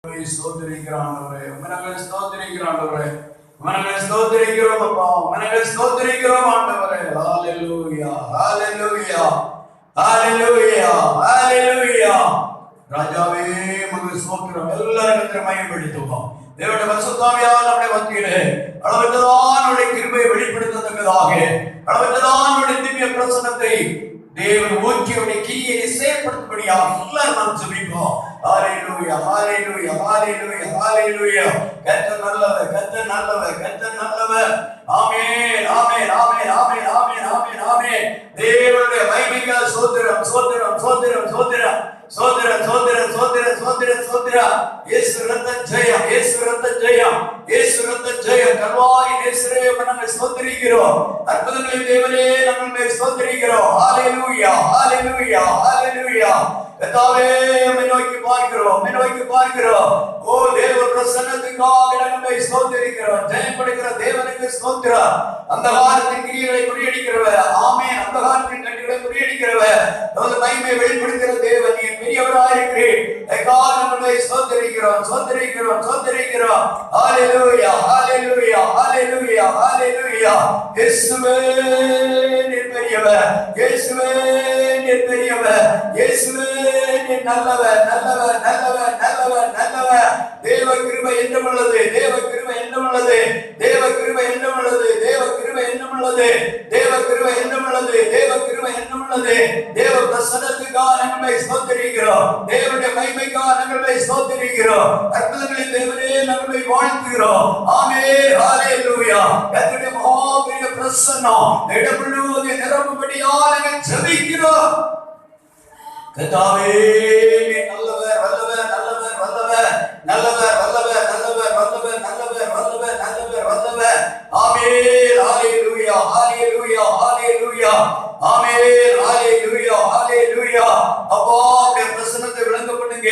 ஸ்தோத்திரிக்கிறாண்டவரே, உமனங்கள் ஸ்தோத்திரிக்கிறாண்டவரே, உமனங்கள் ஸ்தோத்திரிக்கிறோம் அப்பா, உமனங்கள் ஸ்தோத்திரிக்கிறோம் ஆண்டவரே. ஹalleluya ஹalleluya ஹalleluya ஹalleluya. ராஜாவே உமக்கு ஸ்தோத்திரம். எல்லாரும் மகிமைப்படுத்துவோம். தேவனுடைய பரிசுத்தாவியால் நம்முடைய மத்தியிலே அளவற்றதான கிருபையை வெளிப்படுத்தத்தக்கதாக அளவற்றதான திவ்ய பிரசன்னத்தை தேவன் ஊற்றியுடைய கிரியை செயல்படுத்தும்படியாக எல்லாரும் நாம் ஜெபிப்போம். ஹalleluya ஹalleluya ஹalleluya ஹalleluya. கர்த்தர் நல்லவர், கர்த்தர் நல்லவர், கர்த்தர் நல்லவர். ஆமென் ஆமென் ஆமென் ஆமென் ஆமென் ஆமென் ஆமென். தேவனுடைய மகிமைக்காக ஸ்தோத்திரம் ஸ்தோத்திரம் ஸ்தோத்திரம் ஸ்தோத்திரம் ஸ்தோத்திரம் ஸ்தோத்திரம் ஸ்தோத்திரம் ஸ்தோத்திரம் ஸ்தோத்திரம். இயேசு ரத்த ஜெயம், இயேசு ரத்த ஜெயம், இயேசு ரத்த ஜெயம். கல்வாரி இயேசுவே நாங்கள் ஸ்தோத்திரிக்கிறோம். அற்புதங்களின் தேவனே நாங்கள் ஸ்தோத்திரிக்கிறோம். ஹalleluya ஹalleluya ஹalleluya. கர்த்தாவே உம்மை நோக்கி பார்க்கிறோம், உம்மை நோக்கி பார்க்கிறோம். ஓ தேவ பிரசன்னத்துக்காக நாங்கள் ஸ்தோத்திரிக்கிறோம். ஜெயம் கொடுக்கிற தேவனுக்கு ஸ்தோத்திரம். அந்தகாரத்தின் கிரியைகளை முறியடிக்கிறவர், ஆமென். அந்தகாரத்தின் கட்டுகளை முறியடிக்கிறவர், நமது மகிமை வெளிப்படுத்துகிற தேவன், நீ பெரியவராய் இருக்கிறீர். எக்காக நாங்கள் ஸ்தோத்திரிக்கிறோம் ஸ்தோத்திரிக்கிறோம் ஸ்தோத்திரிக்கிறோம். ஹalleluya ஹalleluya ஹalleluya ஹalleluya. இயேசுவே நீர் பெரியவர், இயேசுவே நீர் பெரியவர், இயேசுவே நீர் நல்லவர் நல்லவர் நல்லவர் நல்லவர் நல்லவர். தேவ கிருபை என்றும் உள்ளது, தேவ கிருபை என்றும் உள்ளது, தேவ கிருபை என்றும் உள்ளது, தேவ கிருபை என்றும் உள்ளது, தேவ கிருபை என்றும் உள்ளது, தேவ கிருபை என்றும் உள்ளது. தேவ பிரசன்னத்துக்காக நாங்கள் ஸ்தோத்திரிக்கிறோம், தேவனுடைய மகிமைக்காக நாங்கள் ஸ்தோத்திரிக்கிறோம். அற்புதங்களின் தேவனே நாங்கள் வாழ்த்துகிறோம். ஆமென் ஹalleluya. கர்த்தருடைய மகா பிரசன்னம் இடம் முழுவதும் நிரம்பும்படியாக நாங்கள் ஜெபிக்கிறோம். கர்த்தாவே நல்லவர் வல்லவர் நல்லவர் வல்லவர் நல்லவர் வல்லவர் நல்லவர் வல்லவர் நல்லவர் வல்லவர் நல்லவர் வல்லவர். ஆமென் ஹalleluya ஹalleluya ஹalleluya ஆமென் ஹalleluya ஹalleluya. அப்பா உம்முடைய பிரசன்னத்தை விளங்க பண்ணுங்க.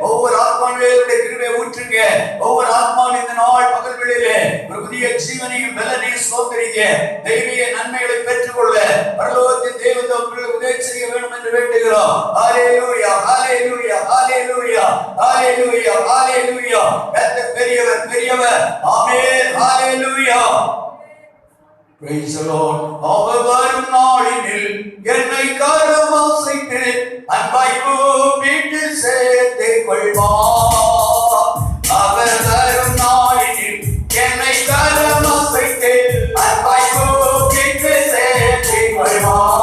ஒவ்வொரு ஆத்மாவிலே கிருபையை ஊற்றுங்க. ஒவ்வொரு ஆத்மாவின் இந்த நாள் பகல் வேளையிலே ஒரு புதிய ஜீவனையும் பலனையும் ஸ்தோத்திரிங்க. தெய்வீக நன்மைகளை பெற்றுக்கொள்ள பரலோகத்தின் தேவன் உங்களுக்கு உதவி செய்ய வேண்டும் என்று வேண்டுகிறோம். ஹalleluya ஹalleluya ஹalleluya ஹalleluya ஹalleluya. கர்த்தர் பெரியவர் பெரியவர். ஆமென் ஹalleluya. Praise the Lord. அவர் வரும் நாளினில் என்னை கரமசைத்து அன்பாய் கூப்பிட்டு சேர்த்துக் கொள்வார். அவர் வரும் நாளினில் என்னை கரமசைத்து அன்பாய் கூப்பிட்டு சேர்த்துக் கொள்வார்.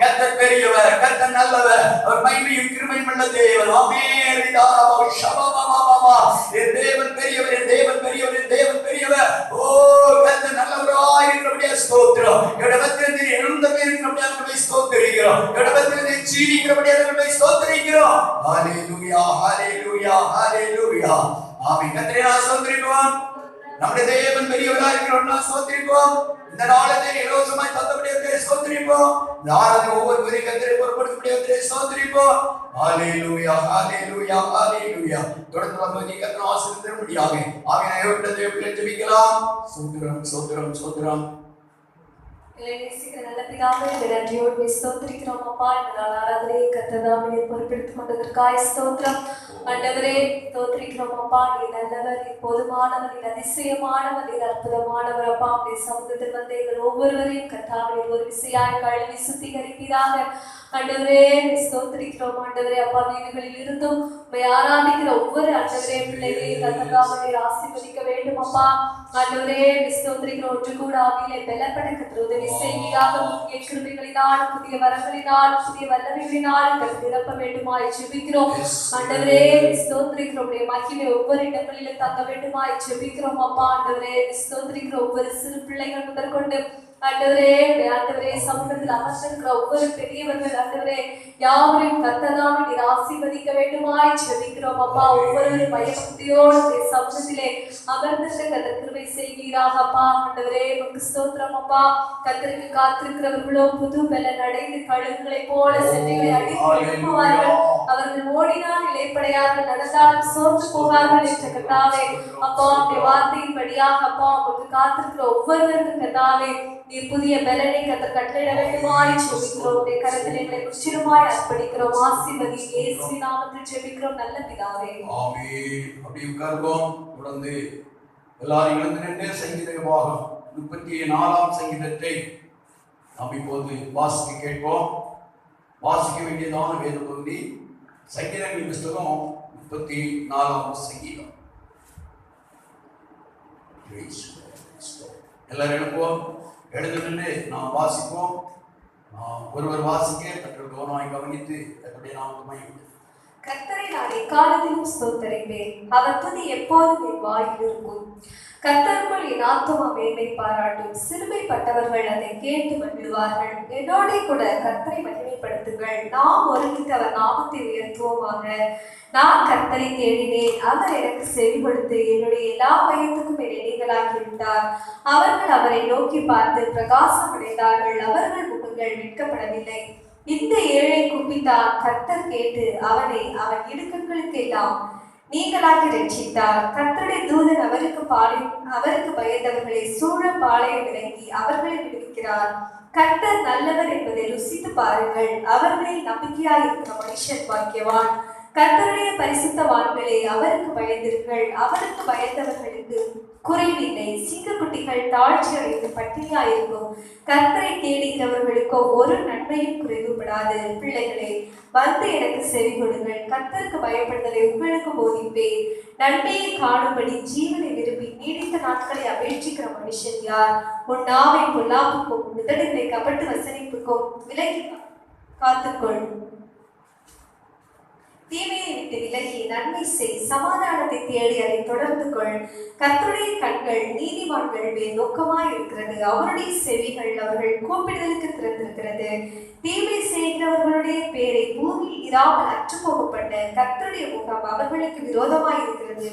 கர்த்தர் பெரியவர், கர்த்தர் நல்லவர், அவர் மகிமையும் கிருபையும் உள்ள தேவன். ஆமென். தேவன் பெரியவர், தேவன் பெரியவர், தேவன் பெரியவர். ஓ கர்த்தர் நல்லவராய் இருக்கிறபடியா ஸ்தோத்திரம். இடத்திலிருந்து எழுந்தவே இருக்கிறபடியா ஸ்தோத்திரிக்கிறோம். இடத்திலிருந்து ஜீவிக்கிறபடியா ஸ்தோத்திரிக்கிறோம். ஹalleluya ஹalleluya ஹalleluya. ஆமென். கர்த்தரை நான் ஸ்தோத்திரிக்கிறோம். நம்முடைய தேவன் பெரியவராக இருக்கிறோம். ஸ்தோத்திரிக்கிறோம். இந்த நாளத்தை இலவசமாய் தந்தபடியே ஸ்தோத்திரிப்போம். நாளை ஒவ்வொரு கர்த்தரை பொறுப்படுத்தபடியே ஸ்தோத்திரிப்போம். ஹalleluya ஹalleluya ஹalleluya. தொடர்ந்து வந்து கர்த்தர் ஆசீர்வதிக்கும்படியாக ஆவியானவருடைய ஜெபிக்கலாம். ஸ்தோத்திரம் ஸ்தோத்திரம் ஸ்தோத்திரம். நல்ல பிதாவே, நன்றியோடு ஸ்தோத்திரிக்கிறோம் அப்பா. இந்த நாள் ஆராதனை கர்த்தர் பொறுப்பெடுத்துக் கொண்டதற்காக ஸ்தோத்திரம். ஆண்டவரே ஸ்தோத்திரிக்கிறோம் அப்பா. நீ நல்லவர், நீ போதுமானவர், நீ அதிசயமானவர், நீ அற்புதமானவர் அப்பா. உடைய சமூகத்தில் வந்து எங்கள் ஒவ்வொருவரையும் கர்த்தாவே ஒரு விசையாய் கழுவி சுத்திகரிப்பீராக. ஆண்டவரே ஸ்தோத்திரிக்கிறோம் ஆண்டவரே அப்பா. வீடுகளில் இருந்தும் ஆராதிக்கிற ஒவ்வொரு ஆண்டவரே பிள்ளைகளையும் கர்த்தராக ஆசீர்வதிக்க வேண்டும் அப்பா. ஆண்டவரே ஸ்தோத்திரிக்கிறோம். ஒன்று கூட ஆவியிலே பலப்பட உதவி செய்வீராக. புதிய கிருபைகளினால், புதிய வரங்களினால், புதிய வல்லமைகளினால் நிரப்ப வேண்டுமாய் ஜெபிக்கிறோம் ஆண்டவரே. ஸ்தோத்திரிக்கிறோம். மகிமை ஒவ்வொரு இடங்களிலும் தங்க வேண்டுமாய் ஜெபிக்கிறோம் அப்பா. ஆண்டவரே ஸ்தோத்திரிக்கிறோம். ஒவ்வொரு சிறு பிள்ளைகள் முதற்கொண்டு ஆண்டவரே ஆண்டவரே சமூகத்தில் அமர்ந்திருக்கிற ஒவ்வொரு பெரியவர்கள் ஆண்டவரே யாவரையும் கர்த்தராக நீர் ஆசீர்வதிக்க வேண்டுமாய் ஜெபிக்கிறோம் அப்பா. ஒவ்வொருவரும் பயபக்தியோடு சமூகத்திலே அமர்ந்திருக்க கிருபை செய்வீராக அப்பா. ஆண்டவரே உமக்கு ஸ்தோத்திரம் அப்பா. கர்த்தருக்கு காத்திருக்கிறவர்களோ புது பலன் அடைந்து கழுகுகளை போல சென்னைகளை அடித்து எழுப்புவார்கள். அவர்கள் ஓடினால் இலைப்படையார்கள், நடந்தாலும் சோர்ந்து போவார்கள் என்ற கர்த்தாவே அப்பா. உடைய வார்த்தையின்படியாக அப்பா உங்களுக்கு காத்திருக்கிற ஒவ்வொருவருக்கும் கர்த்தாவே நீர் புதிய பலனை கர்த்தர் கட்டளையிட வேண்டுமாய் ஜெபிக்கிறோம். உடைய கரத்தில் எங்களை முற்றிலுமாய் அர்ப்பணிக்கிறோம். ஆசீர்வதி இயேசுவின் நாமத்தில் ஜெபிக்கிறோம் நல்ல பிதாவே. ஆமென். அப்படி உட்கார்வோம். தொடர்ந்து எல்லாரும் எழுந்து நின்று சங்கீத பாகம் 34ஆம் சங்கீதத்தை நாம் இப்போது வாசிக்க கேட்போம். வாசிக்க வேண்டியதான வேத பகுதி சங்கீதங்களின் புஸ்தகம் 34ஆம் சங்கீதம். எல்லாரும் எழுப்புவோம். எழுந்து நின்று நாம் வாசிப்போம். ஒருவர் வாசிக்க மற்றொரு கவனமாய் கவனித்து கர்த்தருடைய நாமத்தை கர்த்தரை நான் எக்காலத்திலும் ஸ்தோத்தரிப்பேன். அவர் துதி எப்போதும் என் வாயில் இருக்கும். கர்த்தருக்குள் என் ஆத்துமா மேன்மை பாராட்டும். சிறுமைப்பட்டவர்கள் அதை கேட்டு மகிழ்வார்கள். என்னோட கூட கர்த்தரை மகிமைப்படுத்துங்கள். நாம் ஒருங்கிட்டு அவர் நாமத்தை உயர்த்துவோமாக. நான் கர்த்தரை தேடினேன், அவர் எனக்கு செவி கொடுத்து என்னுடைய எல்லா பயத்துக்கும் என்னை நீங்களாக்கிவிட்டார். அவர்கள் அவரை நோக்கி பார்த்து பிரகாசம் அடைந்தார்கள். அவர்கள் முகங்கள் வெட்கப்படவில்லை. இந்த ஏழை கூப்பிட்டார், கர்த்தர் கேட்டு அவனை அவன் இடுக்கங்களுக்கு எல்லாம் நீங்களாகி ரட்சித்தார். கர்த்தருடைய தூதன் அவருக்கு பயந்தவர்களை சூழ பாளையம் இறங்கி அவர்களை விடுவிக்கிறார். கர்த்தர் நல்லவர் என்பதை ருசித்து பாருங்கள். அவர்களில் நம்பிக்கையாய் இருக்கிற மனுஷன் பாக்கியவான். கர்த்தருடைய பரிசுத்தவான்களே அவருக்கு பயந்திருங்கள். அவருக்கு பயந்தவர்களுக்கு குறைவில்லை. சிங்கக்குட்டிகள் தாழ்ச்சி அடைந்து பட்டினியாயிருக்கும். கர்த்தரை தேடுகிறவர்களுக்கோ ஒரு நன்மையும் குறைவுபடாது. பிள்ளைகளே வந்து எனக்கு செவி கொடுங்கள். கர்த்தருக்கு பயப்படுதலை உங்களுக்கு போதிப்பேன். நன்மையை காணும்படி ஜீவனை விரும்பி நீடித்த நாட்களை அபேட்சிக்கிற மனுஷன் யார்? உன் நாவை பொல்லாப்புக்கும் உதடுகளை கபட்டு வசனிப்புக்கும் விலகி காத்துக்கொள். தீமையை விட்டு விலகி நன்மை செய். சமாதானத்தை தேடி அதை தொடர்ந்து கொள். கர்த்தருடைய கண்கள் நீதிமான்கள் மேல் நோக்கமாய் இருக்கிறது. அவருடைய செவிகள் அவர்கள் கூப்பிடுதலுக்கு திறந்திருக்கிறது. தீமை செய்கிறவர்களுடைய பேரை பூமியில் இராமல் அற்றுப்போகப்பட்ட கர்த்தருடைய முகம் அவர்களுக்கு விரோதமாய் இருக்கிறது.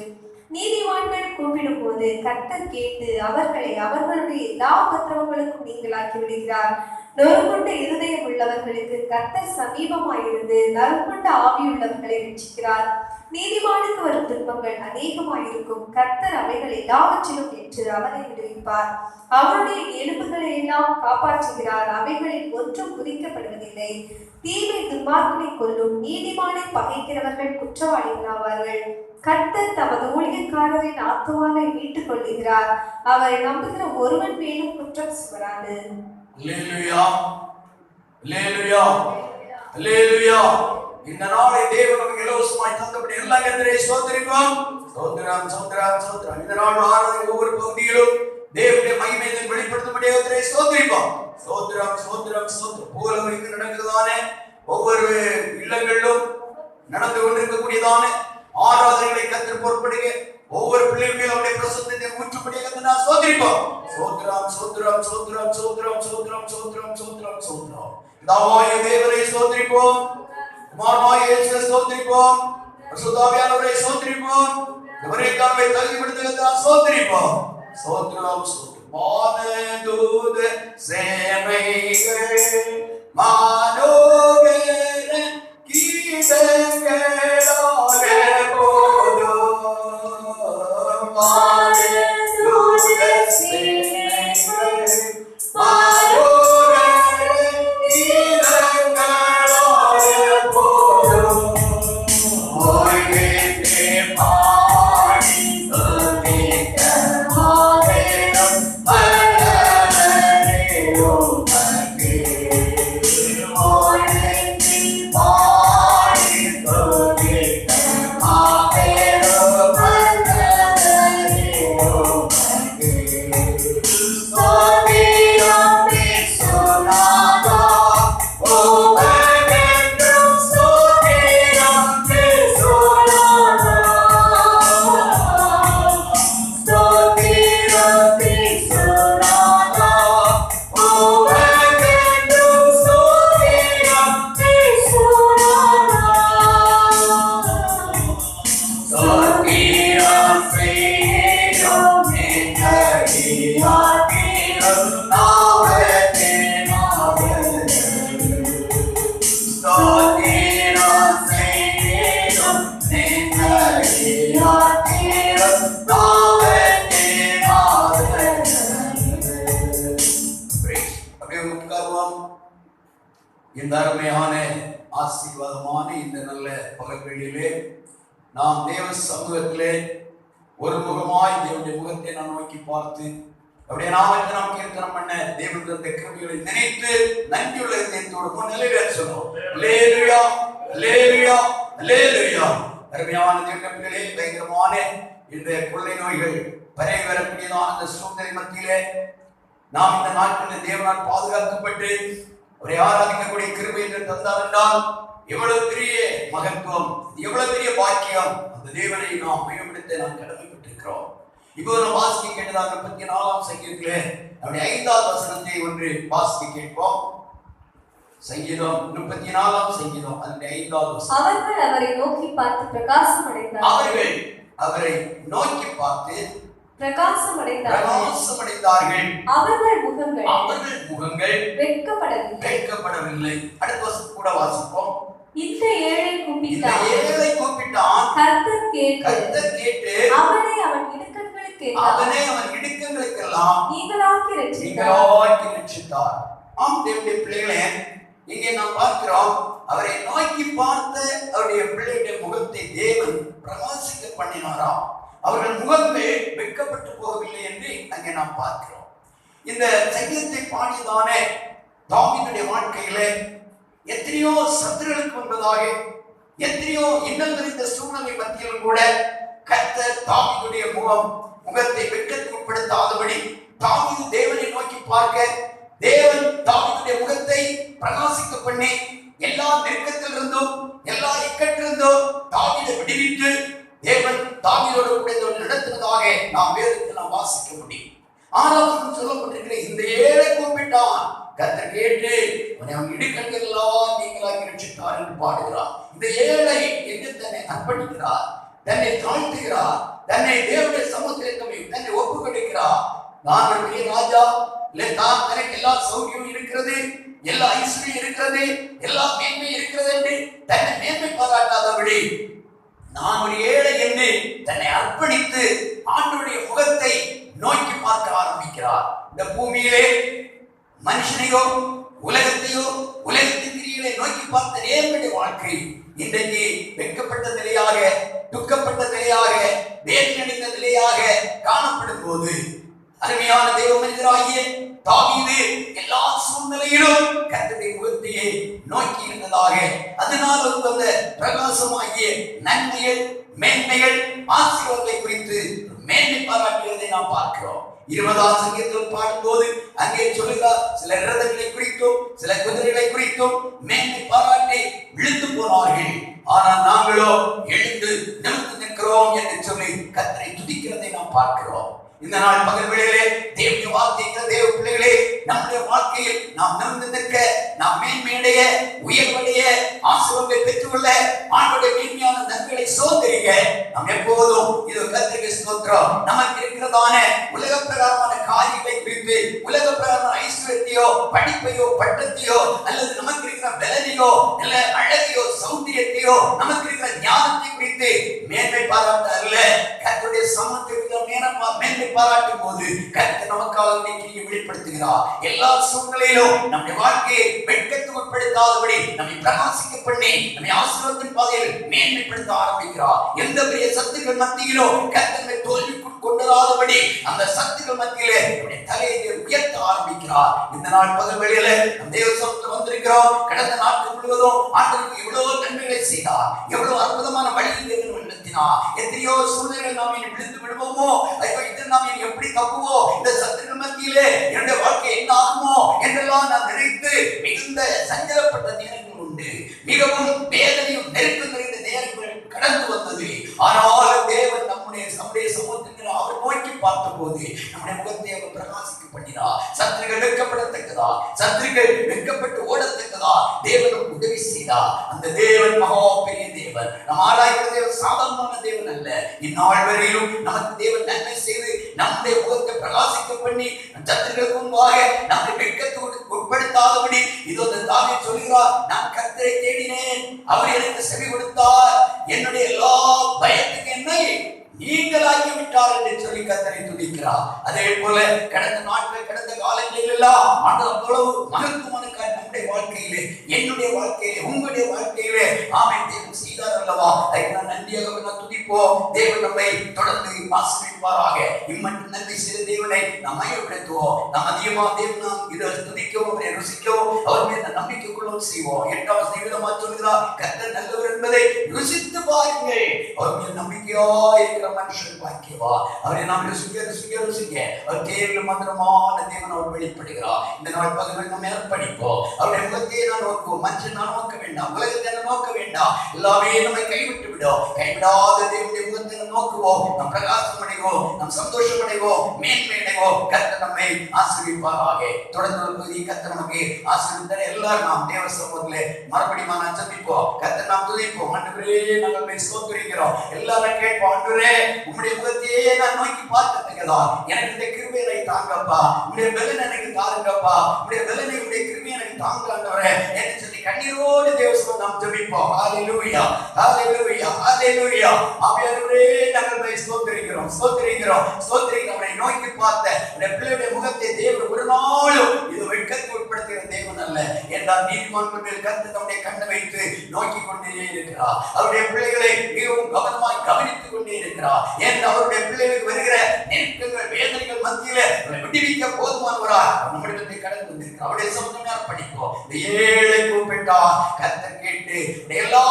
நீதிவான்கள் கூப்பிடும் போது கர்த்தர் கேட்டு அவர்களை அவர்களுடைய எல்லா உபத்திரவங்களுக்கும் நீங்களாக்கி விடுகிறார். நொறுங்குண்ட இருதயம் உள்ளவர்களுக்கு கர்த்தர் சமீபமாயிருந்து நறுங்குண்ட ஆவியுள்ளவர்களை ரட்சிக்கிறார். நீதிமானுக்கு வரும் துன்பங்கள் அநேகமாயிருக்கும். கர்த்தர் அவைகள் எல்லாவற்றிலும் என்று அவனை விடுவிப்பார். அவருடைய எலும்புகளை எல்லாம் காப்பாற்றுகிறார். அவைகளில் ஒன்றும் குறிக்கப்படுவதில்லை. தீமை துன்மார்க்கனை கொல்லும். நீதிமானை பகைக்கிறவர்கள் குற்றவாளிகளாவார்கள். கர்த்தர் தமது ஊழியக்காரரின் ஆத்துமாவை மீட்டுக் கொள்ளுகிறார். அவரை நம்புகிற ஒருவன் மேலும் குற்றம் சுமராது. இந்த நாளை தேவன் நமக்கு இலவசமாய் தந்தபடி எல்லா கர்த்தரை ஸ்தோத்திரிப்போம். ஸ்தோத்திரம் ஸ்தோத்திரம் ஸ்தோத்திரம். இந்த நாள் ஆராதனை ஒவ்வொரு பகுதியிலும் தேவனுடைய மகிமையை வெளிப்படுத்தும்படி கர்த்தரை ஸ்தோத்திரிப்போம். ஸ்தோத்திரம் ஸ்தோத்திரம் ஸ்தோத்திரம். பூலோகத்தில் நடக்கிறதானே ஒவ்வொரு இல்லங்களிலும் நடந்து கொண்டிருக்கக்கூடியதான ஆராதனைகளை கர்த்தர் பொறுப்படுங்க ஒவ்வொரு பிள்ளைகளும் அவருடைய பிரசன்னத்தை ஊற்றும்படியாக நான் சோதரிப்போம். சோத்ரம் சோத்ரம் சோத்ரம் சோத்ரம் சோத்ரம் சோத்ரம் சோத்ரம் சோத்ரம். பிதாவாகிய தேவனை சோதரிப்போம், குமாரனாகிய இயேசுவை சோதரிப்போம், பரிசுத்த ஆவியானவரை சோதரிப்போம், இவரை தாமே தகுதிப்படுத்துகிறதா சோதரிப்போம். சோத்ரம் சோத்ரம். வானதூத சேனைகள் மானோகர கீதங்களாக போதும். வானதூத சேனைகள் மானோகர கீதங்களாக போதும். ஓய்விலே பாடி துதிக்க மாபெரும் வல்லவரே உமக்கு. ஓய்விலே பாடி துதிக்க மாபெரும் வல்லவரே உமக்கு. ஸ்தோத்திரம் இயேசுநாதா, உமக்கென்றும் ஸ்தோத்திரம் இயேசுநாதா. ஸ்தோத்திரம் இயேசுநாதா, உமக்கென்றும் ஸ்தோத்திரம் இயேசுநாதா. ஸ்தோத்திரம் செய்கிறோம் எங்களியாதீரும் நாமத்தினாலே. ஸ்தோத்திரம் செய்கிறோம் எங்களியாதீரும் நாமத்தினாலே. அப்படியே உட்காருவோம். இந்த அருமையான ஆசீர்வாதமான இந்த நல்ல பகல்களிலே நாம் தேவ சமூகத்திலே ஒரு முகமாய் தேவனுடைய முகத்தை நாம் நோக்கி பார்த்து அப்படியே நாமத்தை நாம் கீர்த்தனம் பண்ண தேவனுடைய அந்த கிருபைகளை நினைத்து நன்றியுள்ள இதயத்தோடு நிலைவேற சொல்லுவோம். அல்லேலூயா அல்லேலூயா அல்லேலூயா. அருமையான தேவர்களே, பயங்கரமான இந்த கொள்ளை நோய்கள் பரவி வரக்கூடியதான அந்த சூழ்நிலை மத்தியிலே நாம் இந்த நாட்களில் தேவனால் பாதுகாக்கப்பட்டு அவரை ஆராதிக்கக்கூடிய கிருபை என்று தந்தார் என்றால் எவ்வளவு பெரிய மகத்துவம், எவ்வளவு பெரிய பாக்கியம். அந்த தேவனை நாம் மேம்படுத்த நாம் கடமைப்பட்டிருக்கிறோம். இப்போ நாம் வாசிக்க கேட்டதாக 34ஆம் சங்கீதத்திலே நம்முடைய 5வது வசனத்தை ஒன்று வாசிக்க கேட்போம். சங்கீதம் 34ஆம் சங்கீதம் அதனுடைய 5வது வசனம். அவர்கள் அவரை நோக்கி பார்த்து பிரகாசம் அடைந்தார்கள். அவர்கள் அவரை நோக்கி பார்த்து பிரகாசம் அடைந்தார்கள். அவர்கள் முகங்கள் வெட்கப்படவில்லை. அடுத்த வசனம் கூட வாசிப்போம். இந்த ஏழை கூப்பிட்டான், கர்த்தர் கேட்டு அவனை அவன் இடுக்கங்களுக்கெல்லாம் நீங்களாக்கி ரட்சித்தார். ஆம் தேவனுடைய பிள்ளைகளே, இங்கே நாம் பார்க்கிறோம், அவரை நோக்கி பார்த்த அவருடைய பிள்ளையுடைய முகத்தை தேவன் பிரகாசிக்க பண்ணினாராம். அவர்கள் முகங்கள் வெட்கப்பட்டு போகவில்லை என்று அங்கே நாம் பார்க்கிறோம். இந்த சங்கீதத்தை பாடியதானே தாவீதுடைய வாழ்க்கையிலே எத்தனையோ சத்துருக்களுக்கு முன்பதாக எத்தனையோ இன்னல் நிறைந்த சூழ்நிலை மத்தியிலும் கூட கர்த்தர் தாவீதுடைய முகத்தை வெட்கத்துக்கு உட்படுத்தாதபடி தாவீது தேவனை நோக்கி பார்க்க தேவன் தாவீதுடைய முகத்தை பிரகாசிக்க பண்ணி எல்லா நெருக்கத்திலிருந்தும் எல்லா இக்கட்டிலிருந்தும் தாவீதை விடுவித்து தேவன் தாவீதோடு கூட நடத்துவதாக நாம் வேதத்தில் நாம் வாசிக்க முடியும். ஆனால் சொல்லப்பட்டிருக்கிற இந்த ஏழை கூப்பிட்டான், கர்த்தர் கேட்டு அவன் இடுக்கண்கள் எல்லாம் நீங்களாக்கி ரட்சித்தார் என்று பாடுகிறார். இந்த ஏழை என்று தன்னை அர்ப்பணிக்கிறார், தன்னை தாழ்த்துகிறார், தன்னை தேவனுடைய சமூகத்திற்கு தன்னை ஒப்பு கொடுக்கிறார். நான் ஒரு பெரிய ராஜா இல்லை, தான் தனக்கு எல்லா சௌகியமும் இருக்கிறது, எல்லா ஐஸ்வர்யம் இருக்கிறது, எல்லா மேன்மை இருக்கிறது என்று தன்னை மேன்மை பாராட்டாதபடி நான் ஒரு ஏழை என்று தன்னை அர்ப்பணித்து ஆண்டவருடைய முகத்தை நோக்கி பார்க்க ஆரம்பிக்கிறார். இந்த பூமியிலே மனுஷனையோ உலகத்தையோ உலகத்தின் கிரிகளை நோக்கி பார்த்த நேர்மையுடைய வாழ்க்கை இன்றைக்கு வெட்கப்பட்ட நிலையாக, துக்கப்பட்ட நிலையாக, வேதனையடைந்த நிலையாக காணப்படும் போது அருமையான தேவ மனிதராகிய தாவீது எல்லா சூழ்நிலையிலும் கர்த்தருடைய முகத்தையே நோக்கி இருந்ததாக, அதனால் வந்த பிரகாசமாகிய நன்மைகள், மேன்மைகள், ஆசீர்வாதத்தை குறித்து மேன்மை பாராட்டுவதை நாம் பார்க்கிறோம். 20ஆம் சங்கீதத்தில் பாடும்போது அங்கே சொல்லுகிறார், சில ரதங்களை குறித்தும் சில குதிரைகளை குறித்தும் மேன்மை பாராட்டி விழுந்து போனார்கள், ஆனால் நாங்களோ எழுந்து நிமிர்ந்து நிற்கிறோம் என்று சொல்லி கர்த்தரை இந்த நாள் பகல் வேளையிலே தேவனுடைய வார்த்தைக்கிற தேவ பிள்ளைகளே, நம்முடைய வாழ்க்கையில் நாம் நிமிர்ந்து நிற்க, நாம் மேன்மையடைய, உயர்வடைய, ஆசீர்வாதங்களை பெற்றுக்கொள்ள, ஆண்டவருடைய மேன்மையான நன்மைகளை சோதரிக்க நாம் எப்போதும் இது கர்த்தருக்கு ஸ்தோத்திரம். நமக்கு இருக்கிறதான உலக பிரகாரமான காரியங்களை குறித்து, உலக பிரகாரமான ஐஸ்வர்யத்தையோ, படிப்பையோ, பட்டத்தையோ, அல்லது நமக்கு இருக்கிற பலனையோ, அல்ல அழகையோ, சௌந்தரியத்தையோ, நமக்கு இருக்கிற ஞானத்தை குறித்து மேன்மை பாராட்ட அல்ல, கர்த்தருடைய சமூகத்தை மேன்மை பாராட்டும் போது கர்த்தர் நமக்காக இன்னைக்கு வெளிப்படுத்துகிறார். எல்லா சூழ்நிலையிலும் நம்முடைய வாழ்க்கையை வெட்கத்துக்கு உட்படுத்தாதபடி நம்மை பிரகாசிக்க பண்ணி நம்மை ஆசீர்வாதத்தின் பாதையில் மேன்மைப்படுத்த ஆரம்பிக்கிறார். எந்த பெரிய சத்துக்கள் மத்தியிலும் கர்த்தரை தோல்விக்குள் கொண்டதாதபடி அந்த சத்துக்கள் மத்தியிலே நம்முடைய தலையை உயர்த்த ஆரம்பிக்கிறார். இந்த நாள் பகல் வேளையில நம் தேவ சமூகத்தில் வந்திருக்கிறோம். கடந்த நாட்கள் முழுவதும் ஆண்டவருக்கு எவ்வளவு நன்மைகளை செய்தார், எவ்வளவு அற்புதமான வழியில் தேவன் நடத்தினார். எத்தனையோ சூழ்நிலைகள் நாம் இனி விழுந்து விடுவோமோ, ஐயோ இது நாம் இனி எப்படி தப்புவோ, இந்த சத்துக்கள் மத்தியிலே என்னுடைய வாழ்க்கை என்ன ஆகுமோ என்றெல்லாம் நான் நினைத்து மிகுந்த சஞ்சலப்பட்ட நேரங்கள் உண்டு. மிகவும் வேதனையும் நெருக்கம் நிறைந்த நேரங்கள் கடந்து வந்தது. ஆனால் தேவன் நம்முடைய சமூகத்தில் அவர் நோக்கி பார்த்த போது நம்முடைய முகத்தை அவர் பிரகாசிக்க பண்ணினார். சத்துருக்கள் வெட்கப்படத்தக்கதா, சத்துருக்கள் வெட்கப்பட்டு ஓடத்தக்கதா தேவன் உதவி செய்தார். அந்த தேவன் மகா பெரிய தேவன். நம் ஆராய்கிற தேவன் சாதாரணமான தேவன் அல்ல. இந்நாள் வரையிலும் நமக்கு தேவன் நன்மை செய்து நம்முடைய முகத்தை பிரகாசிக்க பண்ணி சத்துருக்களுக்கு முன்பாக நம்மை வெட்கத்துக்கு உட்படுத்தாதபடி இதோ தாவீது சொல்கிறார், நான் கர்த்தரை தேடினேன், அவர் எனக்கு செவி கொடுத்தார், என்னுடைய எல்லா பயத்துக்கு என்னை நீங்களாக்கி விட்டார் என்று சொல்லி கர்த்தரை துதிக்கிறார். அதே போல கடந்த நாட்கள், கடந்த காலங்களில் எல்லாம் ஆண்டவர் அவ்வளவு மகத்துவமான நம்முடைய வாழ்க்கையிலே, என்னுடைய வாழ்க்கையிலே, உங்களுடைய வாழ்க்கையிலே ஆமென் தேவன் செய்தார் அல்லவா? அதற்கு நன்றியாக துதிப்போம். தேவன் நம்மை தொடர்ந்து ஆசீர்வதிப்பாராக. இம்மட்டும் நன்மை செய்த தேவனை நாம் மையப்படுத்துவோம். நாம் அதிகமாக தேவன் நாம் இதை துதிக்கவும், அவரை ருசிக்கவும், அவர் மீது நம்பிக்கை கொள்ளவும் செய்வோம். 8வது சங்கீதமாக சொல்கிறார், கர்த்தர் நல்லவர் என்பதை ருசித்து பாருங்கள். அவர் மீது நம்பிக்கையாய் இருக்கிற மனுஷன் பாக்கியவா. அவரை நாம் ருசிக்க அவர் கேவலம் மந்திரமான தேவன் அவர் வெளிப்படுகிறார். இந்த நாள் பகல் நம்ம ஏற்படிப்போம். அவருடைய முகத்தையே நான் நோக்குவோம். மனுஷன் நான் நோக்க வேண்டாம், உலகத்தை நோக்க வேண்டாம், எல்லாமே நம்மை கைவிட்டு விடும். கைவிடாத தேவனுடைய முகத்தை நோக்குவோம். நாம் பிரகாசம் அடைவோம், நாம் சந்தோஷம் அடைவோம், மேன்மை அடைவோம். கர்த்தர் நம்மை ஆசீர்வதிப்பாராக. தொடர்ந்து ஒரு கர்த்தர் நமக்கு ஆசீர்வதித்தார். எல்லாரும் நாம் தேவ சமூகத்திலே மறுபடியும் நான் ஜெபிப்போம். கர்த்தர் நாம் துதிப்போம். ஆண்டவரே நாங்கள் ஸ்தோத்திரிக்கிறோம். எல்லாரும் கேட்போம், ஆண்டவரே உம்முடைய முகத்தையே நான் நோக்கி பார்க்கத்தக்கதா எனக்கு இந்த கிருபையை தாங்கப்பா, உம்முடைய பலனை எனக்கு தாருங்கப்பா, உம்முடைய பலனை, உம்முடைய கிருபையை எனக்கு தாங்க ஆண்டவரே என்று சொல்லி கண்ணீரோடு தேவசமூகத்தில் நாம் ஜெபிப்போம். ஹல்லேலூயா, ஹல்லேலூயா, ஹல்லேலூயா. ஆவியானவரே நாங்கள் ஸ்தோத்திரிக்கிறோம், அவரை நோக்கி பார்த்த உம்முடைய பிள்ளையுடைய முகத்தை தேவன் ஒரு நாளும் இது வெட்கத்துக்கு உட்படுத்துகிற தேவன் அல்ல என்றால் நீதிமான்கள் மேல் கர்த்தர் தம்முடைய கண்ணை வைத்து நோக்கி கொண்டே இருக்கிறார். அவருடைய பிள்ளைகளை மிகவும் கவனமாய் கவனித்துக் கொண்டே இருக்கிறார். ஏன் அவருடைய பிள்ளைகளுக்கு வருகிற நெருக்கங்கள், வேதனைகள் மத்தியில விடுவிக்க போதுமானவராய் நம்மிடத்தை கடந்து வந்திருக்கிறார். அவருடைய சமூகம் படிப்போம். இந்த ஏழை கூப்பிட்டார், கர்த்தர் கேட்டு எல்லா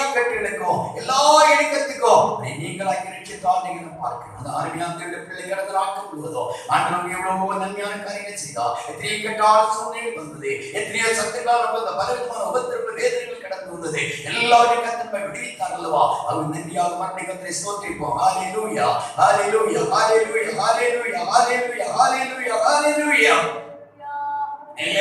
இக்கட்டுகளுக்கும், எல்லா இடுக்கத்துக்கும் நீங்களாக்கி ரட்சித்தால் நீங்க பார்க்கணும். அந்த அருமையான பிள்ளை கடந்த நாட்கள் முழுவதும் ஆண்டவர் எவ்வளவோ நன்மையான காரியங்களை செய்தார். எத்தனையோ கெட்டான சூழ்நிலை வந்தது, எத்தனையோ சத்துக்களால் நம்ம பலவிதமான உபத்திரவ வேதனைகள் கடந்து வந்தது. எல்லாரையும் கர்த்தர் விடுவித்தார் அல்லவா? அவர் நன்றியாக மறுபடியும் கர்த்தரை ஸ்தோத்திரிப்போம். ஹல்லேலூயா, ஹல்லேலூயா, ஹல்லேலூயா, ஹல்லேலூயா, ஹல்லேலூயா, ஹல்லேலூயா, ஹல்லேலூயா.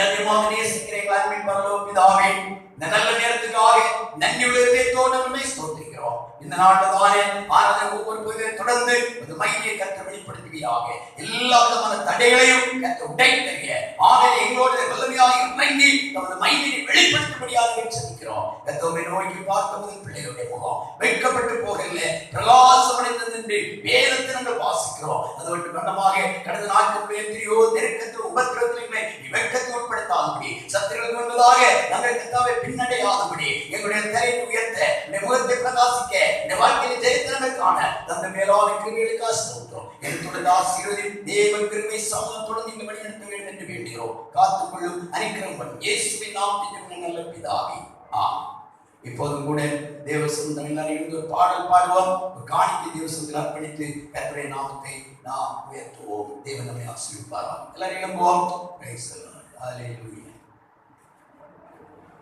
அதிகமாக நேசிக்கிற அன்பின் பரலோக பிதாவே, இந்த நல்ல நேரத்துக்காக நன்றியுள்ள இதயத்தோடு நம்மை ஸ்தோத்திரிக்கிறோம். இந்த நாட்டில் தானே ஆராதனை ஒவ்வொரு தொடர்ந்து ஒரு மையை கர்த்தர் வெளிப்படுத்துவீராக. எல்லா விதமான தடைகளையும் கர்த்தர் உடைத்தறிய ஆகவே எங்களோடு வல்லமையாக இறங்கி நமது மையை வெளிப்படுத்தும்படியாக செபிக்கிறோம். கர்த்தரை நோக்கி பார்த்த முதல் பிள்ளைகளுடைய முகம் வெட்கப்பட்டு போகல, பிரகாசம் அடைந்தது என்று வேதத்தை நாங்கள் வாசிக்கிறோம். அது மட்டும் கண்டமாக கடந்த நாட்களுடைய எத்தனையோ நெருக்கத்தில் உபத்திரத்திலே வெட்கத்தை உட்படுத்தாதபடி, சத்துருக்களுக்கு முன்பதாக நாங்கள் கர்த்தாவை பின்னடையாதபடி, எங்களுடைய தலையை உயர்த்த, முகத்தை பிரகாசிக்க, இந்த வாழ்க்கையில ஜெயத்திறமை காண தந்த மேலான கிருபைகளுக்காக ஸ்தோத்திரம். என்னுடைய ஆசீர்வதி தேவன் கிருபை சமூகத்துடன் இந்த வழி நடத்த வேண்டும் என்று வேண்டுகிறோம். காத்துக்கொள்ளும் அனுக்கிரகம் இயேசுவின் நாமத்தில் நல்ல பிதாவே, ஆமென். இப்போதும் கூட தேவசந்தம் எல்லாரும் ஒரு பாடல் பாடுவோம். ஒரு காணிக்கை தேவசத்தில் அர்ப்பணித்து கர்த்தருடைய நாமத்தை நாம் உயர்த்துவோம். தேவன் நம்மை ஆசீர்வதிப்பாராக. எல்லாரும் எழும்புவோம். Praise the Lord. ஹல்லேலூயா.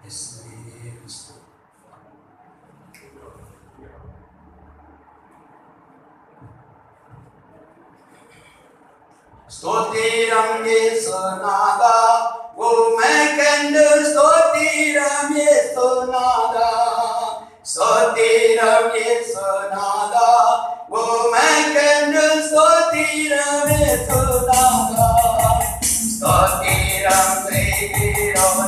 இயேசுவே கிறிஸ்து. ஸ்தோத்திரம் இயேசுநாதா உமக்கென்று ஸ்தோத்திரம் இயேசுநாதா ஸ்தோத்திரம் இயேசுநாதா உமக்கென்று ஸ்தோத்திரம் இயேசுநாதா ஸ்தோத்திரம் செய்கிறோம்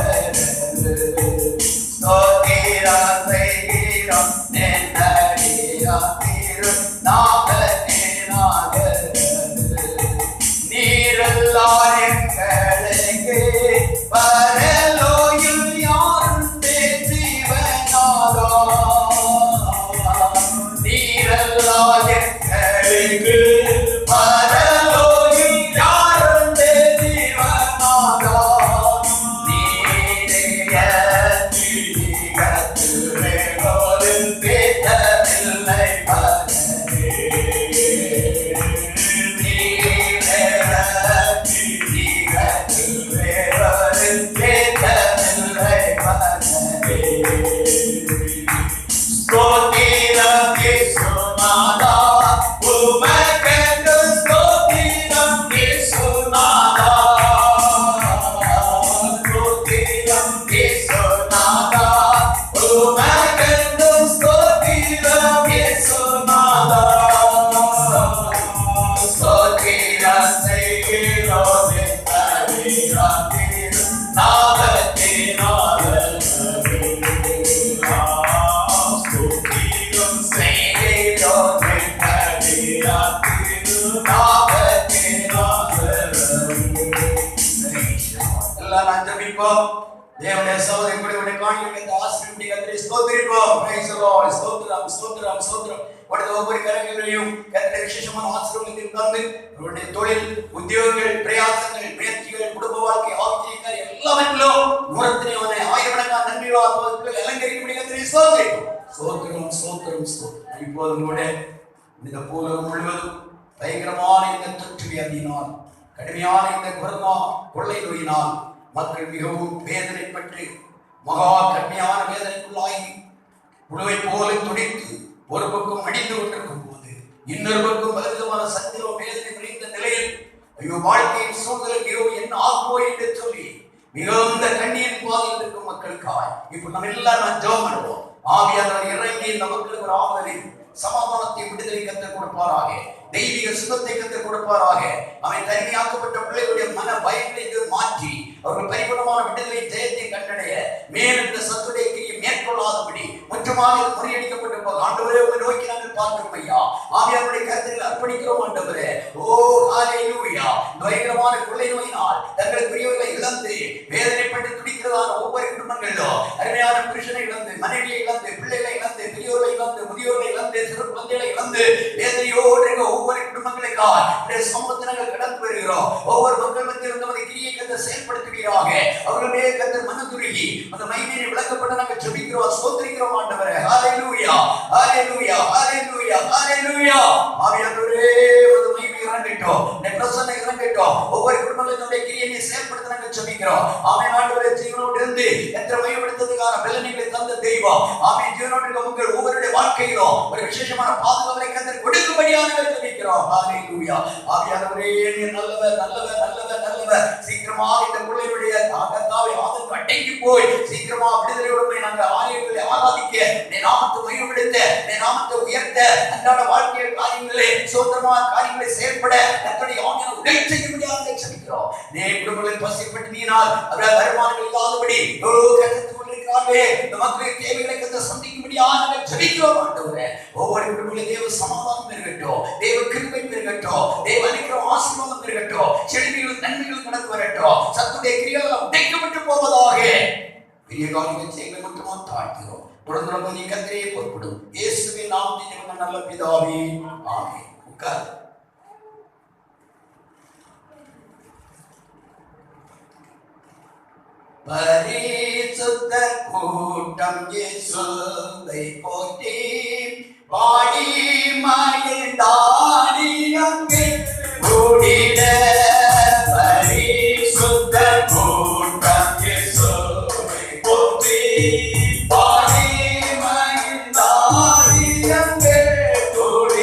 நாமத்தினாலே ஸ்தோத்திரம் செய்கிறோம் நாமத்தினாலே நீரெல்லாம் எங்களுக்கு பரலோயில் யாருண்டே ஜீவனாதா நீரெல்லாம் எங்களுக்கு பரலோயில் யாருண்டே ஜீவனாதா நீரைய தீகத்துவே கோலில் பேதமில்லை தேவனுடைய சகோதரி கூட காணிக்க ஆசீர்வதிக்க கர்த்தரை ஸ்தோத்திரிப்போம். Praise the Lord. ஸ்தோத்திரம் ஸ்தோத்திரம் ஸ்தோத்திரம். ஒவ்வொரு கரங்களையும் கர்த்தர் விசேஷமான ஆசீர்வாதத்தை தந்து அவருடைய தொழில் உத்தியோகங்கள் பிரயாசங்கள் முயற்சிகள் குடும்ப வாழ்க்கை ஆகிய எல்லாவற்றிலும் நூறத்தினை ஆயிரக்கணக்கான நன்றியோடு அலங்கரிக்க கர்த்தரை ஸ்தோத்திரிப்போம். ஸ்தோத்திரம் ஸ்தோத்திரம் ஸ்தோத்திரம். இப்போதும் கூட இந்த பூலகம் முழுவதும் பயங்கரமான இந்த தொற்று வியாதியினால் கடுமையான இந்த கொரோனா கொள்ளை நோயினால் மக்கள் மிகவும் வேதனைப்பட்டு மகா கடுமையான வேதனைக்குள்ளாகி புழுவை போல துடித்து ஒரு பக்கம் அடித்து கொண்டிருக்கும் போது இன்னொரு பக்கம் பலவிதமான சந்திரம் வேதனை நிறைந்த நிலையில் ஐயோ வாழ்க்கையின் சூழ்நிலை மிகவும் என்ன ஆகுமோ என்று சொல்லி மிகுந்த கண்ணீர் பாதையில் இருக்கும் மக்களுக்காய் இப்போ நம்ம எல்லாரும் ஜெபம் பண்ணுவோம். ஆவியானவர் இறங்கி இந்த மக்களுக்கு ஒரு ஆவலை சமாதானத்தை விடுதலை கற்றுக் கொடுப்பாராக, தெய்வீக சுகத்தை கற்றுக் கொடுப்பாராக. அவன் தனிமையாக்கப்பட்ட பிள்ளைகளுடைய மன பயங்களை மாற்றி அவர்கள் பரிபூர்ணமான விடுதலை ஜெயத்தை கண்டடைய மேலும் இந்த சத்துடைய கிரியை மேற்கொள்ளாதபடி முற்றுமாக முறியடிக்கப்பட்ட ஆண்டவரே உங்களை நோக்கி நாங்கள் பார்க்கிறோம் ஐயா. ஆவியானுடைய கருத்தில் அர்ப்பணிக்கிறோம் ஆண்டவரே. ஓ ஹல்லேலூயா. பயங்கரமான கொள்ளை நோயினால் தங்களுக்குரியவர்களை இழந்து வேதனைப்பட்டு துடிக்கிறதான ஒவ்வொரு குடும்பங்களிலும் அருமையான புருஷனை இழந்து மனைவியை இழந்து பிள்ளைகளை இழந்து பெரியோர்களை இழந்து முதியோர்களை இழந்து சிறு குழந்தைகளை இழந்து வேதனையோடு ஒவ்வொரு குடும்பங்களுக்காக சமூகத்தினங்கள் கடந்து வருகிறோம். ஒவ்வொரு மக்கள் மத்தியில் நமது கிரியை கத்த செயல்படுத்துவீராக. அவர்களுடைய கத்தர் மனதுருகி அந்த மகிமையை விளக்கப்பட்ட நாங்கள் ஜெபிக்கிறோம், ஸ்தோத்திரிக்கிறோம் ஆண்டவரே. ஹல்லேலூயா ஹல்லேலூயா ஹல்லேலூயா ஹல்லேலூயா. ஆவியானவரே உமது மகிமை இறங்கட்டும், உம்முடைய பிரசன்னம் இறங்கட்டும். ஒவ்வொரு குடும்பங்களுடைய கிரியை செயல்படுத்த நாங்கள் ஜெபிக்கிறோம். ஆமென். ஆண்டவரே ஜீவனோடு இருந்து எத்தனை மகிமைப்படுத்துவதற்கான பலன்களை தந்த தெய்வம். ஆமென். ஜீவனோடு இருக்க உங்கள் ஒவ்வொருடைய வாழ்க்கையிலும் ஒரு விசேஷமான பாதுகாவலை கத்தர் கொடுக்கும்படியாக ஜெபிக்கிறோம். ஹல்லேலூயா. ஆவியானவரே நீர் நல்லவர் நல்லவர் நல்லவர் நல்லவர். சீக்கிரமாக இந்த பிள்ளைகளுடைய கர்த்தாவை ஆதரவு அடங்கி போய் சீக்கிரமாக விடுதலையோடு நாங்கள் ஆலயங்களை ஆராதிக்க, நீ நாமத்தை மகிமைப்படுத்த, நீ நாமத்தை உயர்த்த, அன்றாட வாழ்க்கையில் காரியங்களே சோதரமான காரியங்களை செயல்பட கர்த்தருடைய ஆவியான உதவி செய்யும்படியாக ஜெபிக்கிறோம். நீ குடும்பங்களில் பசிப்பட்டினால் அவர்கள் வருமானங்கள் இல்லாதபடி கஷ்டத்துக் கொண்டிருக்கிறார்களே, இந்த மக்களுடைய தேவைகளை கர்த்தர் சந்திக்கும்படியாக நாங்கள் ஜெபிக்கிறோம் ஆண்டவரே. ஒவ்வொரு குடும்பங்களிலும் தேவ சமாதானம் பெருகட்டும், தேவ கிருபை பெருகட்டும், தேவ அனுக்கிரகம் ஆசீர்வாதம் பெருகட்டும், செழிமைகளும் நன்மைகளும் கடந்து வரட்டும். சத்துடைய கிரியைகள் உடைக்கப்பட்டு போவதாக. பெரிய காரியங்கள் செய்ய மட்டுமா தாழ்கிறோம். தொடர்ந்து கர்த்தரையே பொறுப்படும். இயேசுவின் நாமத்தில் நல்ல பிதாவே, ஆமென். உட்கார். பரிசுத்த கூட்டம் இயேசுவை போற்றி பாடி மகிழ்ந்தாடி அங்கே ஓடிட. பரிசுத்த கூட்டம் இயேசுவை போற்றி பாடி மகிழ்ந்தாடி அங்கே ஓடிட.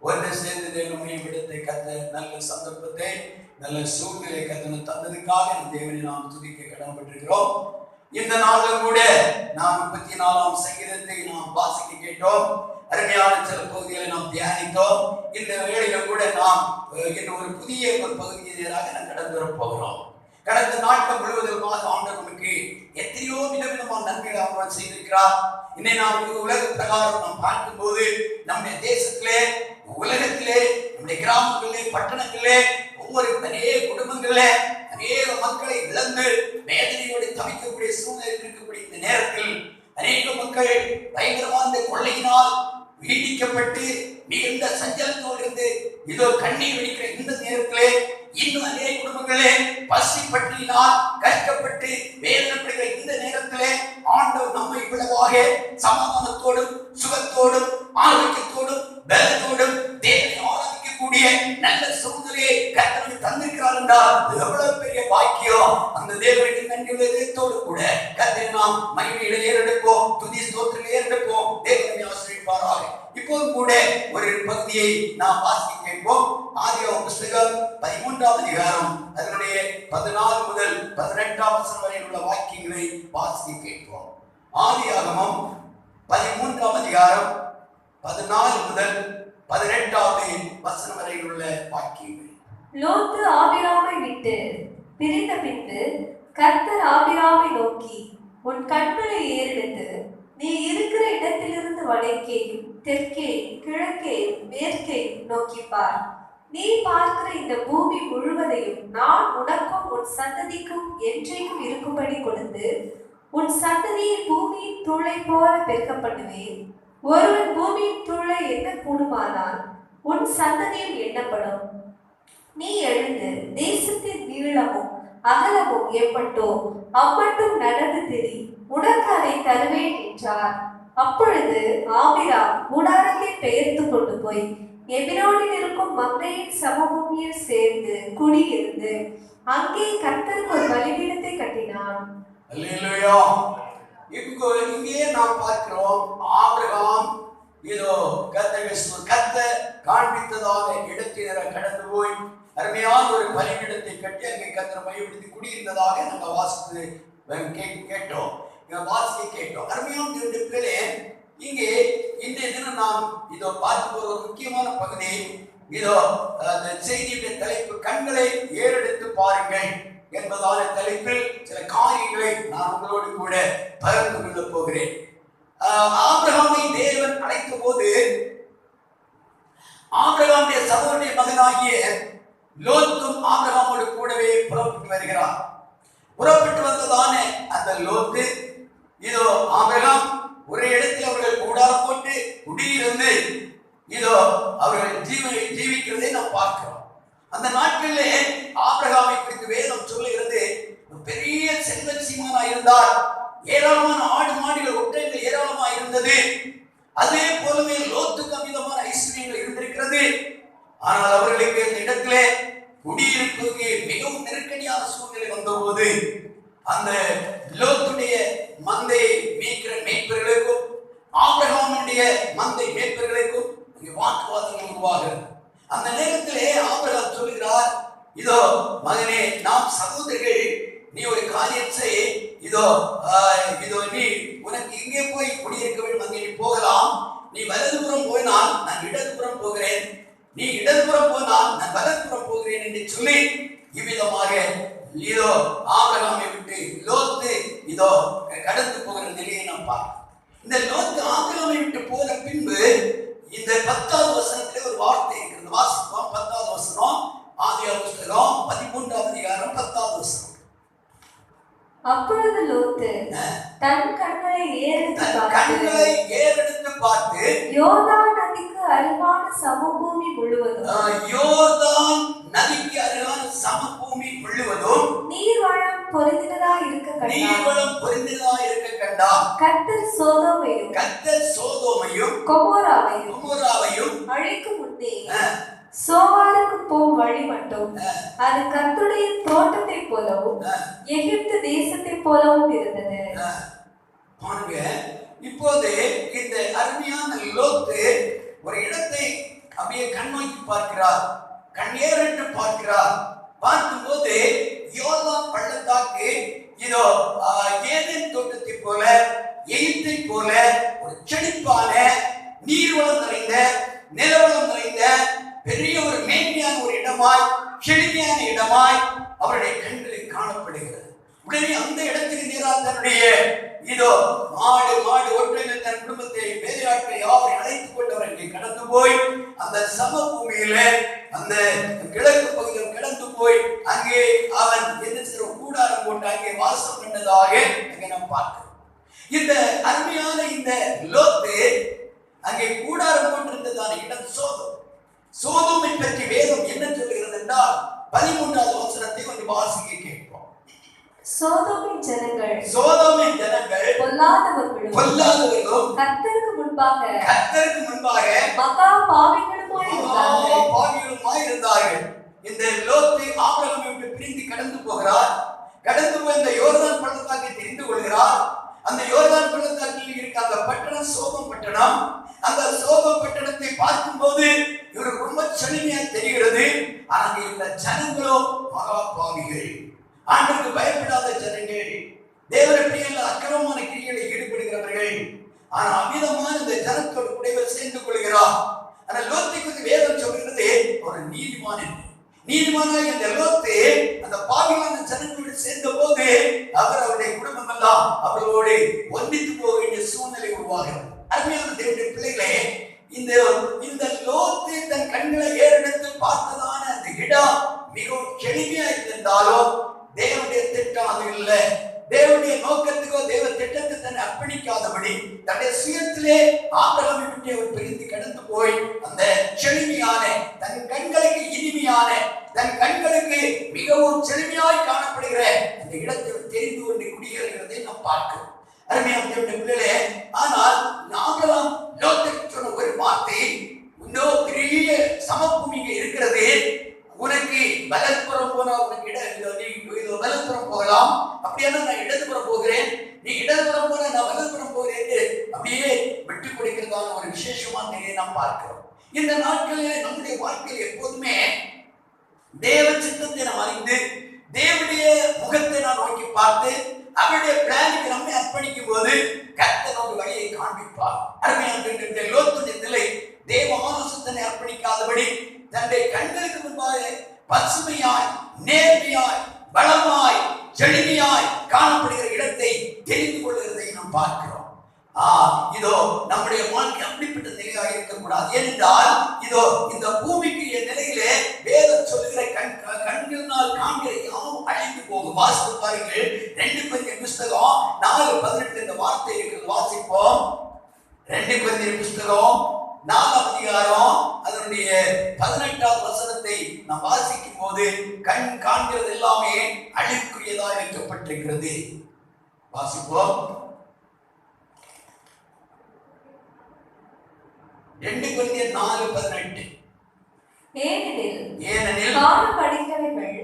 ஒன்று சேர்ந்து தேவனுடைய விடத்தை கத்த நல்ல சந்தர்ப்பத்தை நல்ல சூழ்நிலை கத்தனை தந்ததுக்காக தேவனை நாம் துதிக்க கடமைப்பட்டிருக்கிறோம். இந்த நாளில் கூட நாம் 34ஆம் சங்கீதத்தை நாம் வாசிக்க கேட்டோம். அருமையான சில பகுதிகளை நாம் தியானித்தோம். இந்த வேளையில கூட நாம் இன்று ஒரு புதிய பகுதியை நேராக நாம் கடந்து வர போகிறோம். கடந்த நாட்கள் முழுவதுமாக ஆண்டவர் நமக்கு எத்தனையோ விதவிதமான நன்மைகளை அவர் செய்திருக்கிறார். இன்னை நாம் உலக பிரகாரம் நாம் பார்க்கும்போது நம்முடைய தேசத்திலே, உலகத்திலே, நம்முடைய கிராமங்களிலே, பட்டணங்களிலே, ஒவ்வொரு அநேக குடும்பங்களிலே அநேக மக்களை இழந்து வேதனையோடு தவிக்கக்கூடிய சூழ்நிலை இருக்கக்கூடிய இந்த நேரத்தில் அநேக மக்கள் பயங்கரமான கொள்ளையினால் வீடிக்கப்பட்டு மிகுந்த சஞ்சலத்தோடு இருந்து இதோ கண்ணீர் வெடிக்கிற இந்த நேரத்திலே இன்னும் அநேக குடும்பங்களே பசி பட்டினால் கஷ்டப்பட்டு வேதனைப்படுகிற இந்த நேரத்திலே ஆண்டவர் நம்மை விடவாக சமாதானத்தோடும் சுகத்தோடும் ஆரோக்கியத்தோடும் பலத்தோடும் தேவனை ஆராதிக்கக்கூடிய நல்ல சூழ்நிலையை கர்த்தர் தந்திருக்கிறார் என்றால் எவ்வளவு பெரிய பாக்கியம். அந்த தேவனுக்கு நன்றி இதயத்தோடு கூட கர்த்தரை நாம் மகிமையிலே ஏறெடுப்போம், துதி ஸ்தோத்திரத்திலே ஏறெடுப்போம். தேவனை ஆசீர்வதிப்பாராக. இப்போது கூட ஒரு பகுதியை நாம் வாசிக்க கேட்போம். ஆதியாகமம் புத்தகம் 13ஆம் அதிகாரம் அதனுடைய 14 முதல் 18ஆம் வசனம் வரை உள்ள வாக்கியங்களை வாசிக்க கேட்போம். ஆதியாகமம் 13ஆம் அதிகாரம் 14 முதல் 18ஆவது வசனம் வரை உள்ள வாக்கியங்கள். லோத்து ஆபிராமை விட்டு பிரிந்த பின்பு கர்த்தர் ஆபிராமை நோக்கி, உன் கண்களை ஏறெடுத்து நீ இருக்கிற இடத்திலிருந்து வடக்கேயும் தெற்கேயும் கிழக்கேயும் மேற்கேயும் நோக்கி பார். நீ பார்க்கிற இந்த பூமி முழுவதையும் நான் உனக்கும் உன் சந்ததிக்கும் என்றைக்கும் இருக்கும்படி கொடுத்து உன் சந்ததியை பூமியின் தூளை போல பெருக்க பண்ணுவேன். ஒருவன் பூமியின் தூளை எண்ண கூடுமானால் உன் சந்ததியும் எண்ணப்படும். நீ எழுந்து தேசத்தின் நீளமும் அகலமும் எப்பட்டோ அம்மட்டும் நடந்து திரி, உனக்கு அதை தருவேன் என்றார். அப்பொழுது ஆபிராம் கூடாரத்தை பெயர்த்து கொண்டு போய் எபிரோனில் இருக்கும் மம்ரேயின் சமபூமியில் சேர்ந்து குடியிருந்து அங்கே கர்த்தருக்கு ஒரு பலிபீடத்தை கட்டினான். அல்லேலூயா. இங்கே நாம் பார்க்கிறோம், ஆபிரகாம் இதோ கர்த்தர் காண்பித்ததாக இடத்தினரை கடந்து போய் அருமையான ஒரு பலிபீடத்தை கட்டி அங்கே கர்த்தர் மையப்படுத்தி குடியிருந்ததாக நாங்கள் வாசித்து கேட்டோம். அருமையான பிள்ளைகளே, இங்கே இன்றைய தினம் நாம் இதோ பார்க்க போற ஒரு முக்கியமான பகுதி. இதோ அந்த செய்தியுடைய தலைப்பு கண்களை ஏறெடுத்து பாருங்கள் என்பதான தலைப்பில் சில காரியங்களை நான் உங்களோடு கூட பகிர்ந்து கொள்ள போகிறேன். ஆபிரகாமை தேவன் அழைத்த போது ஆபிரகாமுடைய சகோதரனுடைய மகனாகிய லோத்தும் ஆபிரகாமோடு கூடவே புறப்பட்டு வருகிறார். புறப்பட்டு வந்ததான அந்த லோத்து இதோ ஆபிரகாம் ஒரு இடத்தில் அவர்கள் கூடாரம் போட்டு குடியிருந்து இதோ அவர்கள் ஜீவிக்கிறதை நாம் பார்க்கிறோம். அந்த நாட்களிலே ஆபிரகாமை குறித்து வேதம் சொல்லுகிறது, பெரிய செல்வ சீமானாய் இருந்தார். ஏராளமான ஆடு மாடுகள் ஒட்டங்கள் ஏராளமாக இருந்தது. அதே போலவே லோத்துக்கு அமிதமான ஐஸ்வர்யங்கள் இருந்திருக்கிறது. ஆனால் அவர்களுக்கு இந்த இடத்திலே குடியிருப்புக்கு மிகவும் நெருக்கடியான சூழ்நிலை வந்தபோது அந்த லோத்துடைய மந்தை மேய்க்கிற மேய்ப்பர்களுக்கும் ஆபிரகாமுடைய மந்தை மேய்ப்பர்களுக்கும் வாக்குவாதங்கள் உருவாகிறது. அந்த நேரத்திலே ஆபிரகாம் சொல்கிறார், இதோ மகனே, நாம் சகோதரர்கள், நீ ஒரு காரியம் செய். இதோ நீ உனக்கு இங்கே போய் குடியிருக்க வேண்டும், அங்கே நீ போகலாம். நீ வலதுபுறம் போயினால் நான் இடதுபுறம் போகிறேன், நீ இடதுபுறம் போனால் நான் வலதுபுறம் போகிறேன் என்று சொல்லி இவ்விதமாக இதோ ஆபிரகாமை விட்டு லோத்து இதோ கடந்து போகிற நிலையை நாம் பார்க்கிறோம். இந்த லோத்து ஆபிரகாமை விட்டு போன பின்பு இந்த 10வது வசனத்திலே ஒரு வார்த்தை இருக்கிறது. வாசிப்போம். 10வது வசனம், ஆதியாகம புத்தகம் 13ஆம் அதிகாரம் 10வது வசனம். அப்பொழுது லோத்து தன் கண்களை ஏறெடுத்து பார்த்து யோர்தான் நதிக்கு அருகான சமபூமி முழுவதும் நீர்வளம் பொருந்தினதாய் இருக்க கண்டான். கர்த்தர் சோதோமையும் கொமோராவையும் அழிக்கும் முன்னே சோவாருக்கு போகும் வழி மட்டும் அது கர்த்தருடைய தோட்டத்தை போலவும் எகிப்து தேசத்தை போலவும் இருந்தது. பாருங்க, இப்போது இந்த அருமையான லோத்து ஒரு இடத்தை அப்படியே கண்ணோக்கி பார்க்கிறார், கண்ணேறிட்டு பார்க்கிறார். பார்க்கும்போது யோர்தான் பள்ளத்தாக்கு இதோ ஏதேன் தோட்டத்தை போல, எகிப்தை போல ஒரு செழிப்பான நீர்வளம் நிறைந்த, நிலவளம் நிறைந்த பெரிய ஒரு மேன்மையான ஒரு இடமாய், செழிமையான இடமாய் அவருடைய கண்களில் காணப்படுகிறது. உடனே அந்த இடத்துக்கு நேராக தன்னுடைய இதோ மாடு ஒற்றையில் தன் குடும்பத்தை, வேலையாட்களை யாவரை அழைத்துக் கொண்டவர் இங்கே கடந்து போய் அந்த சமபூமியில அந்த கிழக்கு பகுதியில் கடந்து போய் அங்கே அவன் என்ன செய்ய கூடாரம் போட்டு அங்கே வாசம் பண்ணதாக அங்கே நாம் பார்க்கிறோம். இந்த அருமையான இந்த லோத்து அங்கே கூடாரம் போட்டிருந்ததான இடம் சோதோம். சோதோமை பற்றி வேதம் என்ன சொல்கிறது என்றால் 13வது வசனத்தை கொஞ்சம் வாசிக்க கேட்போம். சோதோமின் ஜனங்கள் பொல்லாதவர்களும் கர்த்தருக்கு முன்பாக மகா பாவிகளுமாய் இருந்தார்கள். இந்த லோத்து ஆபிரகாமை விட்டு பிரிந்து கடந்து போகிறார். கடந்து போய் இந்த யோர்தான் பள்ளத்தாக்கை தெரிந்து கொள்கிறார். அந்த யோர்தான் பள்ளத்தாக்கில் இருக்க அந்த பட்டணம் சோதோம் பட்டணம். அந்த சோதோம் பட்டணத்தை பார்க்கும்போது இவருக்கு ரொம்ப செழுமையா தெரிகிறது. ஆனால் இந்த ஜனங்களோ மகா பாவிகள், ஆண்டவருக்கு பயப்படாத ஜனங்கள், தேவனை பிரியல்ல அக்கிரமமான கிரியைகளில் ஈடுபடுகிறவர்கள். ஆனால் அமிதமான இந்த ஜனத்தோடு கூட சேர்ந்து கொள்கிறார். ஆனால் லோத்தை குறித்து வேதம் சொல்கிறது ஒரு நீதிமானாய் இந்த லோத்து அந்த பாவியான ஜனங்களோடு சேர்ந்த போது அவருடைய குடும்பம் எல்லாம் அவர்களோடு ஒன்றித்து போக வேண்டிய சூழ்நிலை உருவாகிறது. அருமையான தேவனுடைய பிள்ளைகளே, இந்த லோத்து தன் கண்களை ஏறெடுத்து பார்த்ததான அந்த இடம் மிகவும் செழுமையா இருந்தாலும் தேவனுடைய திட்டம் அது இல்லை. தேவனுடைய நோக்கத்துக்கோ தேவ திட்டத்தை தன்னை அர்ப்பணிக்காதபடி தன்னுடைய சுயத்திலே ஆபிரகாமை விட்டு அவர் பிரிந்து கடந்து போய் அந்த செழுமையான, தன் கண்களுக்கு இனிமையான, தன் கண்களுக்கு மிகவும் செழுமையாய் காணப்படுகிற அந்த இடத்தை தெரிந்து கொண்டு குடியேறுகிறதை நாம் பார்க்கிறோம். அருமையான தேவனுடைய பிள்ளைகளே, ஆனால் ஆபிரகாம் லோத்துக்கு சொன்ன ஒரு வார்த்தை, இன்னும் பெரிய சமபூமி இருக்கிறது, உனக்கு வலதுபுறம் போனா உனக்கு வலதுபுறம் போகலாம், அப்படியான நான் இடதுபுறம் போகிறேன், நீ இடதுபுறம் போனா நான் வலதுபுறம் போகிறேன் அப்படியே விட்டு கொடுக்கிறதான ஒரு விசேஷமான நிலையை நாம் பார்க்கிறோம். இந்த நாட்களில் நம்முடைய வாழ்க்கையில் எப்போதுமே தேவ சித்தத்தை நாம் அறிந்து தேவனுடைய முகத்தை நான் நோக்கி பார்த்து அவருடைய பிளானுக்கு நம்மை அர்ப்பணிக்கும் போது கர்த்தர் ஒரு வழியை காண்பிப்பார். அருமையான லோத்துடைய நிலை தேவ ஆலோசனை அர்ப்பணிக்காதபடி தன்னுடைய கண்களுக்கு முன்பாக பசுமையாய், நேர்மையாய், வளமாய், செழுமையாய் காணப்படுகிற இடத்தை தெரிந்து கொள்கிறதை நாம் பார்க்கிறோம். இதோ நம்முடைய வாழ்க்கை அப்படிப்பட்ட நிலையாக இருக்கக்கூடாது. ஏனென்றால் இதோ இந்த பூமிக்கு நிலையிலே வேதம் சொல்லுகிற கண்களினால் காண்கிற யாவும் அழிந்து போகும். வாசித்து பாருங்கள், 2 கொரிந்தியர் புத்தகம் 4:18 இந்த வார்த்தை இருக்கிறது. வாசிப்போம். 2 கொரிந்தியர் புத்தகம் 4ஆம் அதிகாரம் அதனுடைய 18வது வசனத்தை நாம் வாசிக்கும் போது கண் காண்கிறது எல்லாமே அழிவுக்குரியதாக வைக்கப்பட்டிருக்கிறது. வாசிப்போம். 2 கொரிந்தியர் 4:18. ஏனெனில் காணப்படுகிறவைகள்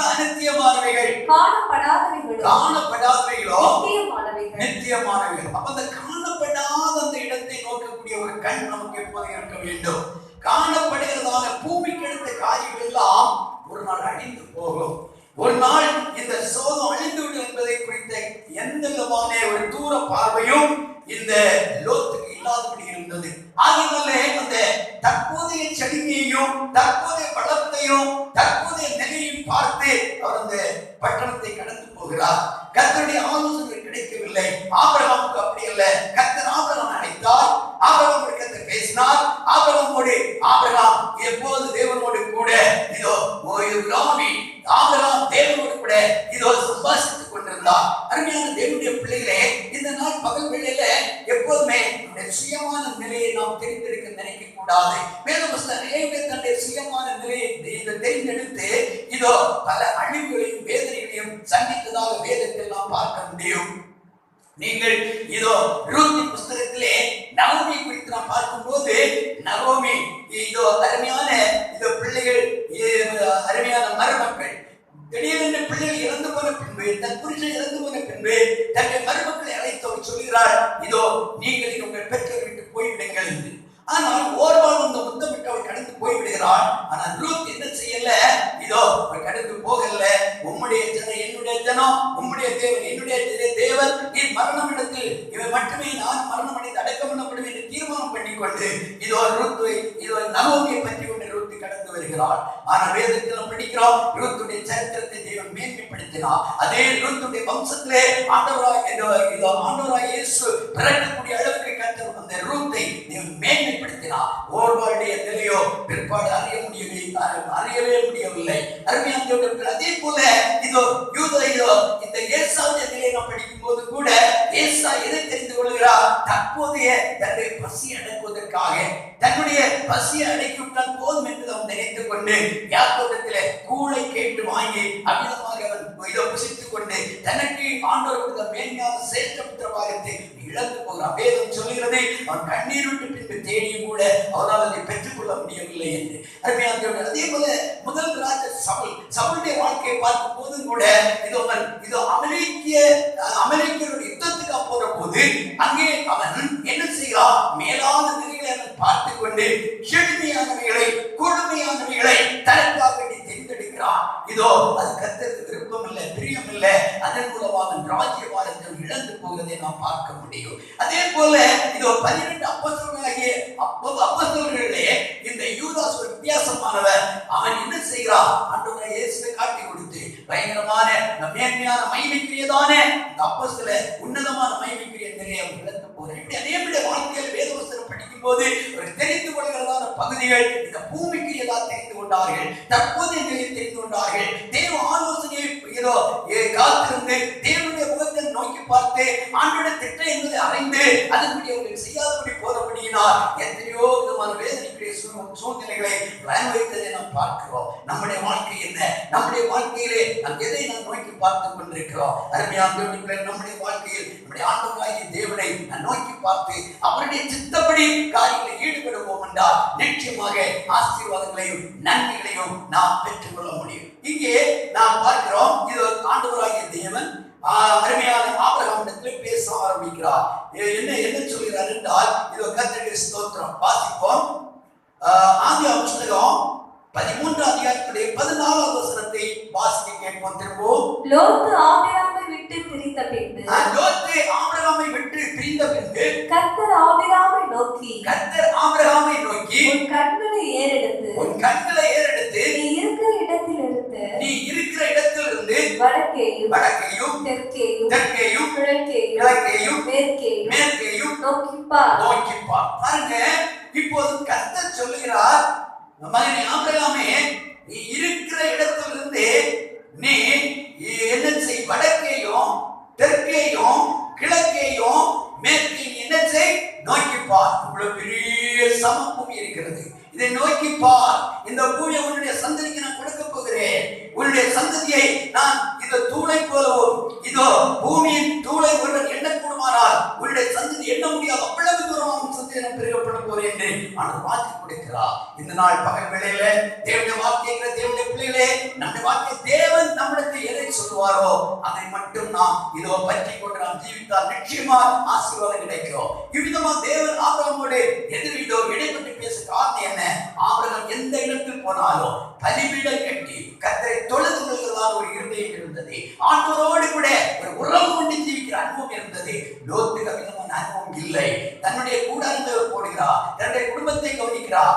அநித்தியமானவைகள், காணப்படாதவைகளோ நித்தியமானவைகள். அப்ப அந்த காணப்படாத அந்த இடத்தை நோக்கக்கூடிய ஒரு கண் நமக்கு எப்போது இருக்க வேண்டும். காணப்படுகிறதான பூமிக்கு எடுத்த காரியங்கள் எல்லாம் ஒரு நாள் அழிந்து போகும். ஒரு நாள் இந்த சோதம் அழிந்துவிடும் என்பதை குறித்த எந்த விதமான ஒரு தூர பார்வையும் இந்த லோத்துக்கு இல்லாதபடி இருந்தது. ஆகினாலே அந்த தற்போதைய செழுமையையும் தற்போதைய வளத்தையும் தற்போதைய நிலையையும் பார்த்து அவர் அந்த பட்டணத்தை கடந்து போகிறார். கர்த்தருடைய ஆலோசனை கிடைக்கவில்லை. ஆபிரகாமுக்கு அப்படி அல்ல. கர்த்தர் ஆபிரகாமை அழைத்தார். நிலையை நாம் தெரிந்திருக்க நினைக்க கூடாது. வேதபுஸ்தகம் நிறைய தன்னுடைய சுயமான நிலையை தெரிந்தெடுத்து இதோ பல அழிவுகளையும் வேதனைகளையும் சந்தித்ததாக வேதத்தில் நாம் பார்க்க முடியும். நீங்கள் இதோ ரூத்தின் புஸ்தகத்திலே நகோமி குறித்து நாம் பார்க்கும்போது, நகோமி இதோ அருமையான இதோ பிள்ளைகள், அருமையான மருமக்கள், திடீரென்று பிள்ளைகள் இறந்து போன பின்பு, தன் புருஷன் இறந்து போன பின்பு தன்னுடைய மருமக்களை அழைத்தவர் சொல்கிறார், இதோ நீங்கள் உங்கள் பெற்றோர் விட்டு போய்விடுங்கள் என்று. ஆனால் ஓர்வாள் அந்த முத்தமிட்டு அவள் கடந்து போய்விடுகிறாள். ஆனால் ரூத் என்ன செய்யல, இதோ அவள் கடந்து போகல. உம்முடைய ஜனம் என்னுடைய ஜனம், உம்முடைய தேவன் என்னுடைய தேவன், நீ மரணம் இடத்தில் இவன் மட்டுமே நான் மரணம் அடைந்து அடக்கம் பண்ணப்படும் என்று தீர்மானம் பண்ணிக்கொண்டு இதோ ரூத்தை, இதோ நகோமியை பற்றி கொண்டு ரூத் கடந்து வருகிறாள். ஆனால் வேதத்தில் படிக்கிறோம், ரூத்துடைய சரித்திரத்தை தேவன் மேன்மைப்படுத்தினார். அதே ரூத்துடைய வம்சத்திலே ஆண்டவராய் இயேசு பிறக்கக்கூடிய அளவுக்கு கர்த்தர் அந்த ரூத்தை தேவன் மேன்மைப்படுத்தினார். ஓர்வாளுடைய நிலையோ பிற்பாடு அறியவே முடியவில்லை. அருமையான அதே போல இதோ யூதோ இந்த ஏசாவுடைய நிலையை நாம் படிக்கும் போது கூட ஏசா எதை தெரிந்து கொள்கிறார், தற்போதைய தன்னுடைய பசி அடக்குவதற்காக தன்னுடைய பசியை அடக்கிவிட்டால் போதும் என்று அவன் நினைத்துக் கொண்டு யாக்கோபிடத்திலே கூளை கேட்டு வாங்கி அமிதமாக அவன் இதோ புசித்துக் கொண்டு தனக்கு ஆண்டவருக்கு மேன்மையான சேஷ்ட புத்திரபாகத்தை இழந்து போகிறான். வேதம் சொல்கிறது, அவன் கண்ணீர் விட்டு பின்பு தேடியும் கூட அவனால் அதை பெற்றுக் கொள்ள முடியவில்லை என்று. அதே போல முதல் ராஜ சவுலுடைய வாழ்க்கையை பார்க்கும் போது கூட இதோ அமெரிக்கருடைய யுத்தத்துக்கு போற போது அங்கே அவன் என்ன செய்கிறான், மேலான நிலைகளை அவன் பார்த்து கொண்டு செழுமையானவைகளை கொடுமையானவைகளை தனக்காக வேண்டி தெரிந்தெடுக்கிறான். இதோ அது கர்த்தருக்கு விருப்பம் இல்லை, பிரியம் இல்லை. அதன் மூலமாக ராஜ்யபாரத்தை இழந்து போவதை நாம் பார்க்க முடியும். அதே போல இதோ 12 அப்போஸ்தலர்களாகிய அப்போஸ்தலர்களே இந்த யூதாஸ் ஒரு வித்தியாசமானவர். அவன் என்ன செய்கிறான், ஆண்டவரை இயேசுவை காட்டி கொடுத்து பயங்கரமான மேன்மையான மகிமைக்குரியதான இந்த அப்போஸ்தல உன்னதமான மகிமைக்குரிய நிலையை அவன் இழந்து போறான். இப்படி அதே வாழ்க்கையில் வேதவசனம் படிக்கும் போது ஒரு தெரிந்து கொள்கிறதான பகுதிகள் இந்த பூமிக்குரியதா தெரிந்து கொண்டார்கள், தற்போதைய நிலையை தெரிந்து கொண்டார்கள். தேவ ஆலோசனையை ஏதோ காத்திருந்து தேவனுடைய முகத்தை நோக்கி பார்த்து ஆண்டோட திட்டம் என்பதை அறிந்து அதன்படி அவர்கள் செய்யாதபடி போறபடியினால் எத்தனையோ விதமான வேதனைக்குரிய சூழ்நிலைகளை அனுபவித்ததை நாம் பார்க்கிறோம். நம்முடைய வாழ்க்கை என்ன, நம்முடைய வாழ்க்கையிலே நாம் எதை நாம் நோக்கி பார்த்து கொண்டிருக்கிறோம். அருமையான நம்முடைய வாழ்க்கையில் நம்முடைய ஆண்டவராகிய தேவனை நோக்கி பார்த்து அவருடைய சித்தப்படி காரியங்களில் ஈடுபடுவோம் என்றால் நிச்சயமாக ஆசீர்வாதங்களையும் நன்மைகளையும் நாம் பெற்றுக்கொள்ள முடியும். இங்கே நாம் பார்க்கிறோம், இது ஆண்டவராகிய தேவன் அருமையான ஆபிரகாமிடத்தில் பேச ஆரம்பிக்கிறார். என்ன சொல்கிறார் என்றால், இதோ கர்த்தருக்கு ஸ்தோத்திரம். வாசிப்போம். ஆதியாகம புத்தகம் 13 அதிகாரத்துடைய 14வது வசனத்தை வாசிக்க கேட்போம். திரும்பவும். லோத்து ஆபிரகாமை விட்டு பிரிந்த பின்பு கர்த்தர் ஆபிரகாமை நோக்கி உன் கண்களை ஏறெடுத்து நீ இருக்கிற இடத்திலிருந்து வடக்கேயும் தெற்கேயும் கிழக்கேயும் மேற்கேயும் நோக்கி பார். பாருங்க, இப்போது கர்த்தர் சொல்லுகிறார், மகனே ஆபிரகாமே, நீ இருக்கிற இடத்திலிருந்து நீ என்ன செய், வடக்கேயும் தெற்கேயும் கிழக்கேயும் மேற்கேயும் என்ன செய், நோக்கி பார். இவ்வளவு பெரிய சமபூமி இருக்கிறது, இதை நோக்கி பார். இந்த பூமியை உன்னுடைய சந்ததிக்கு நான் கொடுக்க போகிறேன். உன்னுடைய சந்ததியை நான் இந்த தூளை போலவும், இதோ பூமியின் தூளை ஒருவர் எண்ணக்கூடுமானால் உன்னுடைய சந்ததி எண்ண முடியாது, அவ்வளவு தூரமாக சந்ததி நான் பெருகப்பட போறேன் என்று ஆனால் வாக்கு கொடுக்கிறார். இந்த நாள் பகல் வேளையில தேவனுடைய வார்த்தைங்கிற தேவனுடைய பிள்ளைகளே, நம்முடைய வார்த்தை தேவன் நம்மிடத்தில் எதை சொல்லுவாரோ அதை மட்டும் நாம் இதோ பற்றி கொண்டு நாம் ஜீவித்தால் நிச்சயமா ஆசீர்வாதம் கிடைக்கும். இவ்விதமா தேவன் ஆபிரகாமோடு எதிரிடோ இடைப்பட்டு பேச காரணம் என்ன? ஆபிரகாம் எந்த இடத்தில் போனாலும் பலிபீடம் கட்டி கர்த்தரை தொழுது கொள்கிறதான ஒரு இருதயம் இருந்தது. ஆண்டவரோடு கூட ஒரு உறவு கொண்டு ஜீவிக்கிற அனுபவம் இருந்தது. லோத்துக்கு விதமான அனுபவம் இல்லை. தன்னுடைய கூடாரத்தை போடுகிறார், தன்னுடைய குடும்பத்தை கவனிக்கிறார்,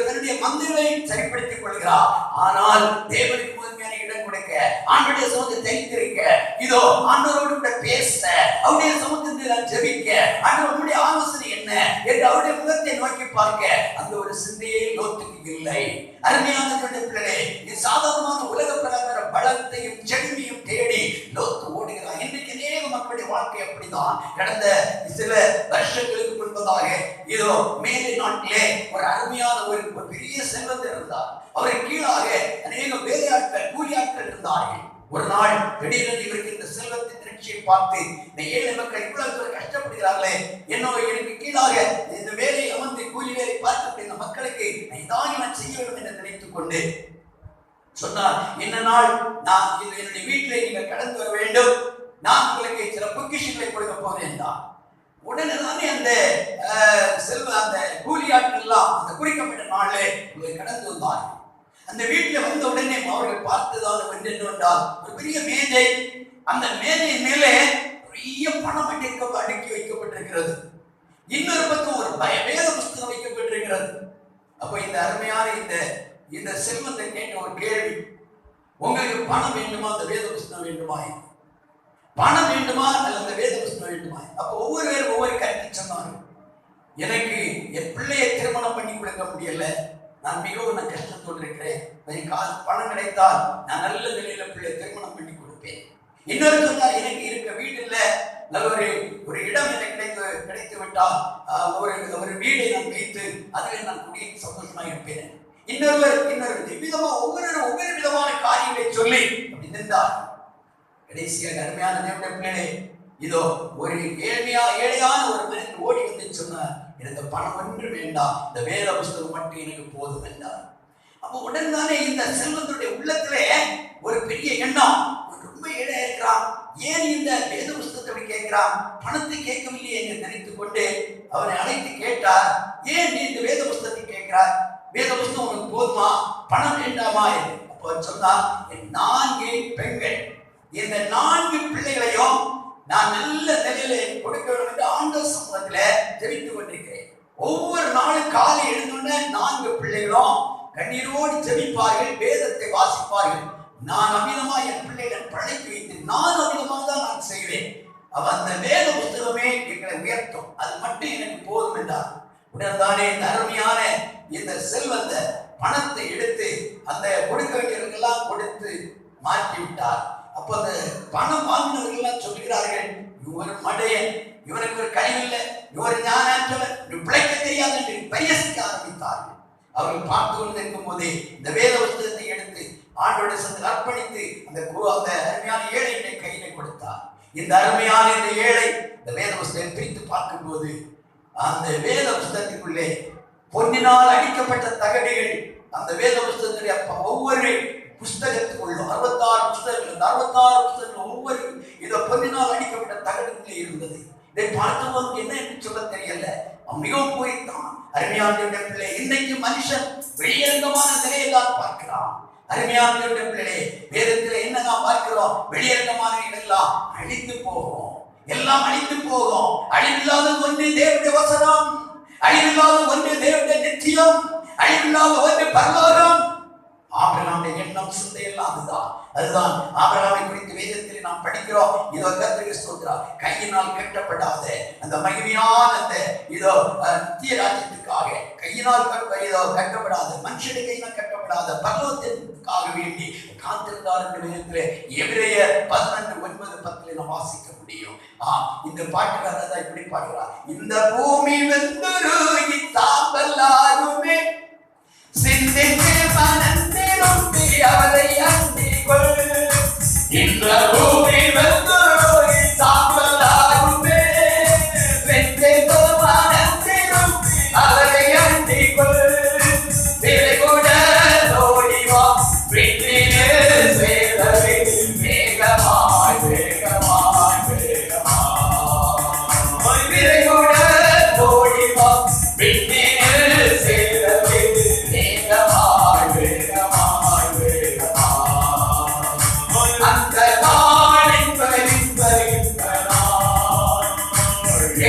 தன்னுடைய மந்தைகளை சரிப்படுத்திக் கொள்கிறார். ஆனால் தேவனுக்கு முதன்மையான இடம் கொடுக்க, ஆண்டுடைய சமூகத்தை தெரிந்திருக்க, இதோ ஆண்டவரோடு கூட பேச, அவருடைய சமூகத்தை நான் ஜெபிக்க, ஆண்டவருடைய ஆலோசனை என்ன என்று அவருடைய முகத்தை நோக்கி பார்க்க அந்த ஒரு சிந்தையே லோத்துக்கு இல்லை. அருமையான பிள்ளைகளே, இது சாதாரணமான உலக பிரகார பலத்தையும் செழுமையும் தேடி லோத்து ஓடுகிறார். இன்றைக்கு அநேக மக்கள் நம்முடைய வாழ்க்கை அப்படிதான். கடந்த சில வருஷங்களுக்கு முன்பதாக இதோ மேலை நாட்டிலே ஒரு அருமையான ஒரு பெரிய செல்வந்தர் இருந்தார். அவருக்கு கீழாக அநேக வேலையாட்கள் கூலியாட்கள் இருந்தார்கள். ஒரு நாள் திடீரென்று இவருக்கு இந்த செல்வத்தின் திரட்சியை பார்த்து, இந்த ஏழை மக்கள் இவ்வளவு கஷ்டப்படுகிறார்களே, எனக்கு கீழாக இந்த வேலையை அமர்ந்து கூலி வேலை பார்க்கக்கூடிய இந்த மக்களுக்கு நான் செய்ய வேண்டும் என்று நினைத்துக் கொண்டு சொன்னார், இந்த நாள் நான் என்னுடைய வீட்டிலே நீங்கள் கடந்து வர வேண்டும், நான் உங்களுக்கு சில பொக்கிஷங்களை கொடுக்க போகிறேன் என்றார். உடனே தானே அந்த அந்த கூலியாட்கள் எல்லாம் அந்த குறிக்கப்பட்ட நாளிலே கடந்து வந்தார்கள். அந்த வீட்டில் வந்த உடனே அவர்கள் பார்த்ததால் என்னவென்றால் ஒரு பெரிய மேஜை, அந்த மேஜையின் மேலே பெரிய பணம் அடுக்கி வைக்கப்பட்டிருக்கிறது. இன்னொரு பக்கம் ஒரு வேத புஸ்தகம் வைக்கப்பட்டிருக்கிறது. அப்ப இந்த அருமையான இந்த செல்வத்தை கேட்ட ஒரு கேள்வி, உங்களுக்கு பணம் வேண்டுமா, அந்த வேத புஸ்தகம் வேண்டுமா? பணம் வேண்டுமா அல்லது அந்த வேத புஸ்தகம் வேண்டுமா? அப்ப ஒவ்வொருவரும் ஒவ்வொரு கருத்து சொன்னார்கள். எனக்கு என் பிள்ளையை திருமணம் பண்ணி கொடுக்க முடியல, நான் மிகவும் கஷ்டத்தோடு இருக்கிறேன், பணம் கிடைத்தால் நான் நல்ல நிலையில பிள்ளை திருமணம் பண்ணி கொடுப்பேன். இன்னொரு சொன்னார், எனக்கு இருக்க வீடுல நல்ல ஒரு இடம் எனக்கு கிடைத்து விட்டால் ஒரு வீடை நான் வைத்து அதில் நான் குடிய சந்தோஷமா இருப்பேன். இன்னொரு விதமா ஒவ்வொரு விதமான காரியங்களை சொல்லி அப்படி நின்றார். கடைசியாக அருமையான தேவனுடைய பிள்ளைகளே, இதோ ஒரு ஏழையான ஒரு மனிதன் ஓடி வந்து சொன்னார், எனக்கு பணம் ஒன்று வேண்டாம், இந்த வேத புஸ்தகம் மட்டும் எனக்கு போதும் என்றார். அப்போ உடனே இந்த செல்வத்துடைய உள்ளத்திலே ஒரு பெரிய எண்ணம், ரொம்ப ஏழையா இருக்கிறான், ஏன் இந்த வேத புஸ்தகத்தை கேட்கிறான், பணத்தை கேட்கவில்லையே என்று நினைத்துக் கொண்டு அவனை அழைத்து கேட்டார், ஏன் நீ இந்த வேத புஸ்தகத்தை கேட்கிறார், வேத புஸ்தகம் உனக்கு போதுமா, பணம் வேண்டாமா என்று. அப்போ சொன்னார், என் 4 பெண்கள், இந்த 4 பிள்ளைகளையும் நான் நல்ல நிலையில கொடுக்க வேண்டும் என்று ஆண்டவர் சமூகத்துல ஜெபித்துக் கொண்டிருக்கிறேன். ஒவ்வொரு நாளும் காலை எழுந்தோடனே 4 பிள்ளைகளும் கண்ணீரோடு ஜெபிப்பார்கள், வேதத்தை வாசிப்பார்கள். நான் அமிதமா என் பிள்ளைகள் பழக்கி வைத்து நான் அமிதமாக தான் நான் செய்வேன். அந்த வேத புஸ்தகமே எங்களை உயர்த்தும், அது மட்டும் எனக்கு போதும் என்றார். உடன்தானே இந்த அருமையான இந்த செல்வந்த பணத்தை எடுத்து அந்த கொடுக்க வேண்டியவர்களெல்லாம் கொடுத்து மாற்றி விட்டார். அப்ப அந்த பணம் வாங்கினவர்கள் எல்லாம் சொல்கிறார்கள், இவர் மடையன், இவனுக்கு ஒரு கழிவில்லை, இவர் ஞானற்றவர், பிழைக்க தெரியாது என்று பரிகசிக்க ஆரம்பித்தார்கள். அவர்கள் பார்த்து கொண்டிருக்கும் போதே இந்த வேத புஸ்தகத்தை எடுத்து ஆண்டோட சத்தில் அர்ப்பணித்து அந்த அருமையான ஏழையுடைய கையில கொடுத்தார். இந்த அருமையான இந்த ஏழை இந்த வேத புஸ்தகம் பிரித்து பார்க்கும் போது அந்த வேத புஸ்தகத்துக்குள்ளே பொன்னினால் அடிக்கப்பட்ட தகடுகள், அந்த வேத புஸ்தகத்துடைய ஒவ்வொரு புஸ்தகத்துக்குள்ளும் 66 புஸ்தகங்கள், இந்த 66 புஸ்தகங்கள் ஒவ்வொரு இதை பொன்னினால் அடிக்கப்பட்ட தகடுகளே இருந்தது. இதை பார்க்கும்போது என்ன என்று சொல்ல தெரியல, மிகவும் பூரித்தான். அருமையான பிள்ளை, இன்னைக்கு மனுஷன் வெளியரங்கமான நிலையெல்லாம் பார்க்கிறான். அருமையான பிள்ளை, வேதத்தில் என்னதான் பார்க்கிறோம், வெளியரங்கமான இதெல்லாம் அழிந்து போகும், எல்லாம் அழிந்து போகும். அழிவில்லாத ஒன்று தேவனுடைய வசனம், அழிவில்லாத ஒன்று தேவனுடைய நிச்சயம், அழிவில்லாத ஒன்று பரலோகம். ஆபிரகாமுடைய எண்ணம் சிந்தை எல்லாம் அதுதான் ஆபிரகாமை குறித்து வேதத்தில் நாம் படிக்கிறோம். இதோ கர்த்தருக்கு ஸ்தோத்திரம், கையினால் கட்டப்படாத அந்த மகிமையான அந்த இதோ நித்திய ராஜ்யத்துக்காக கையினால் இதோ கட்டப்படாத, மனுஷனுடைய கையினால் கட்டப்படாத பரலோகத்திற்காக வேண்டி காத்திருந்தார் என்ற வேதத்திலே எபிரேயர் 11:9-10 நாம் வாசிக்க முடியும். இந்த பாட்டுக்காரர் தான் இப்படி பாடுகிறார், இந்த பூமி வெந்துருகி சாம்பலாகுமே, சிந்தித்து மனந்திரும்பி அவரை அண்டிக்கொள், இந்த பூமி வெந்துருகி சாம்பலாகுமே, சிந்தித்து மனந்திரும்பி அவரை அண்டிக்கொள், விரைகுட ஓடிவா விண்ணிலே சேரவே, வேகமாய் வேகமாய் வேகமாய் விரைகுட ஓடிவா விண்ணிலே சேரவே, வேகமாய் வேகமாய் வேகமாய். அந்த நாளின் வருகின்ற நாள்,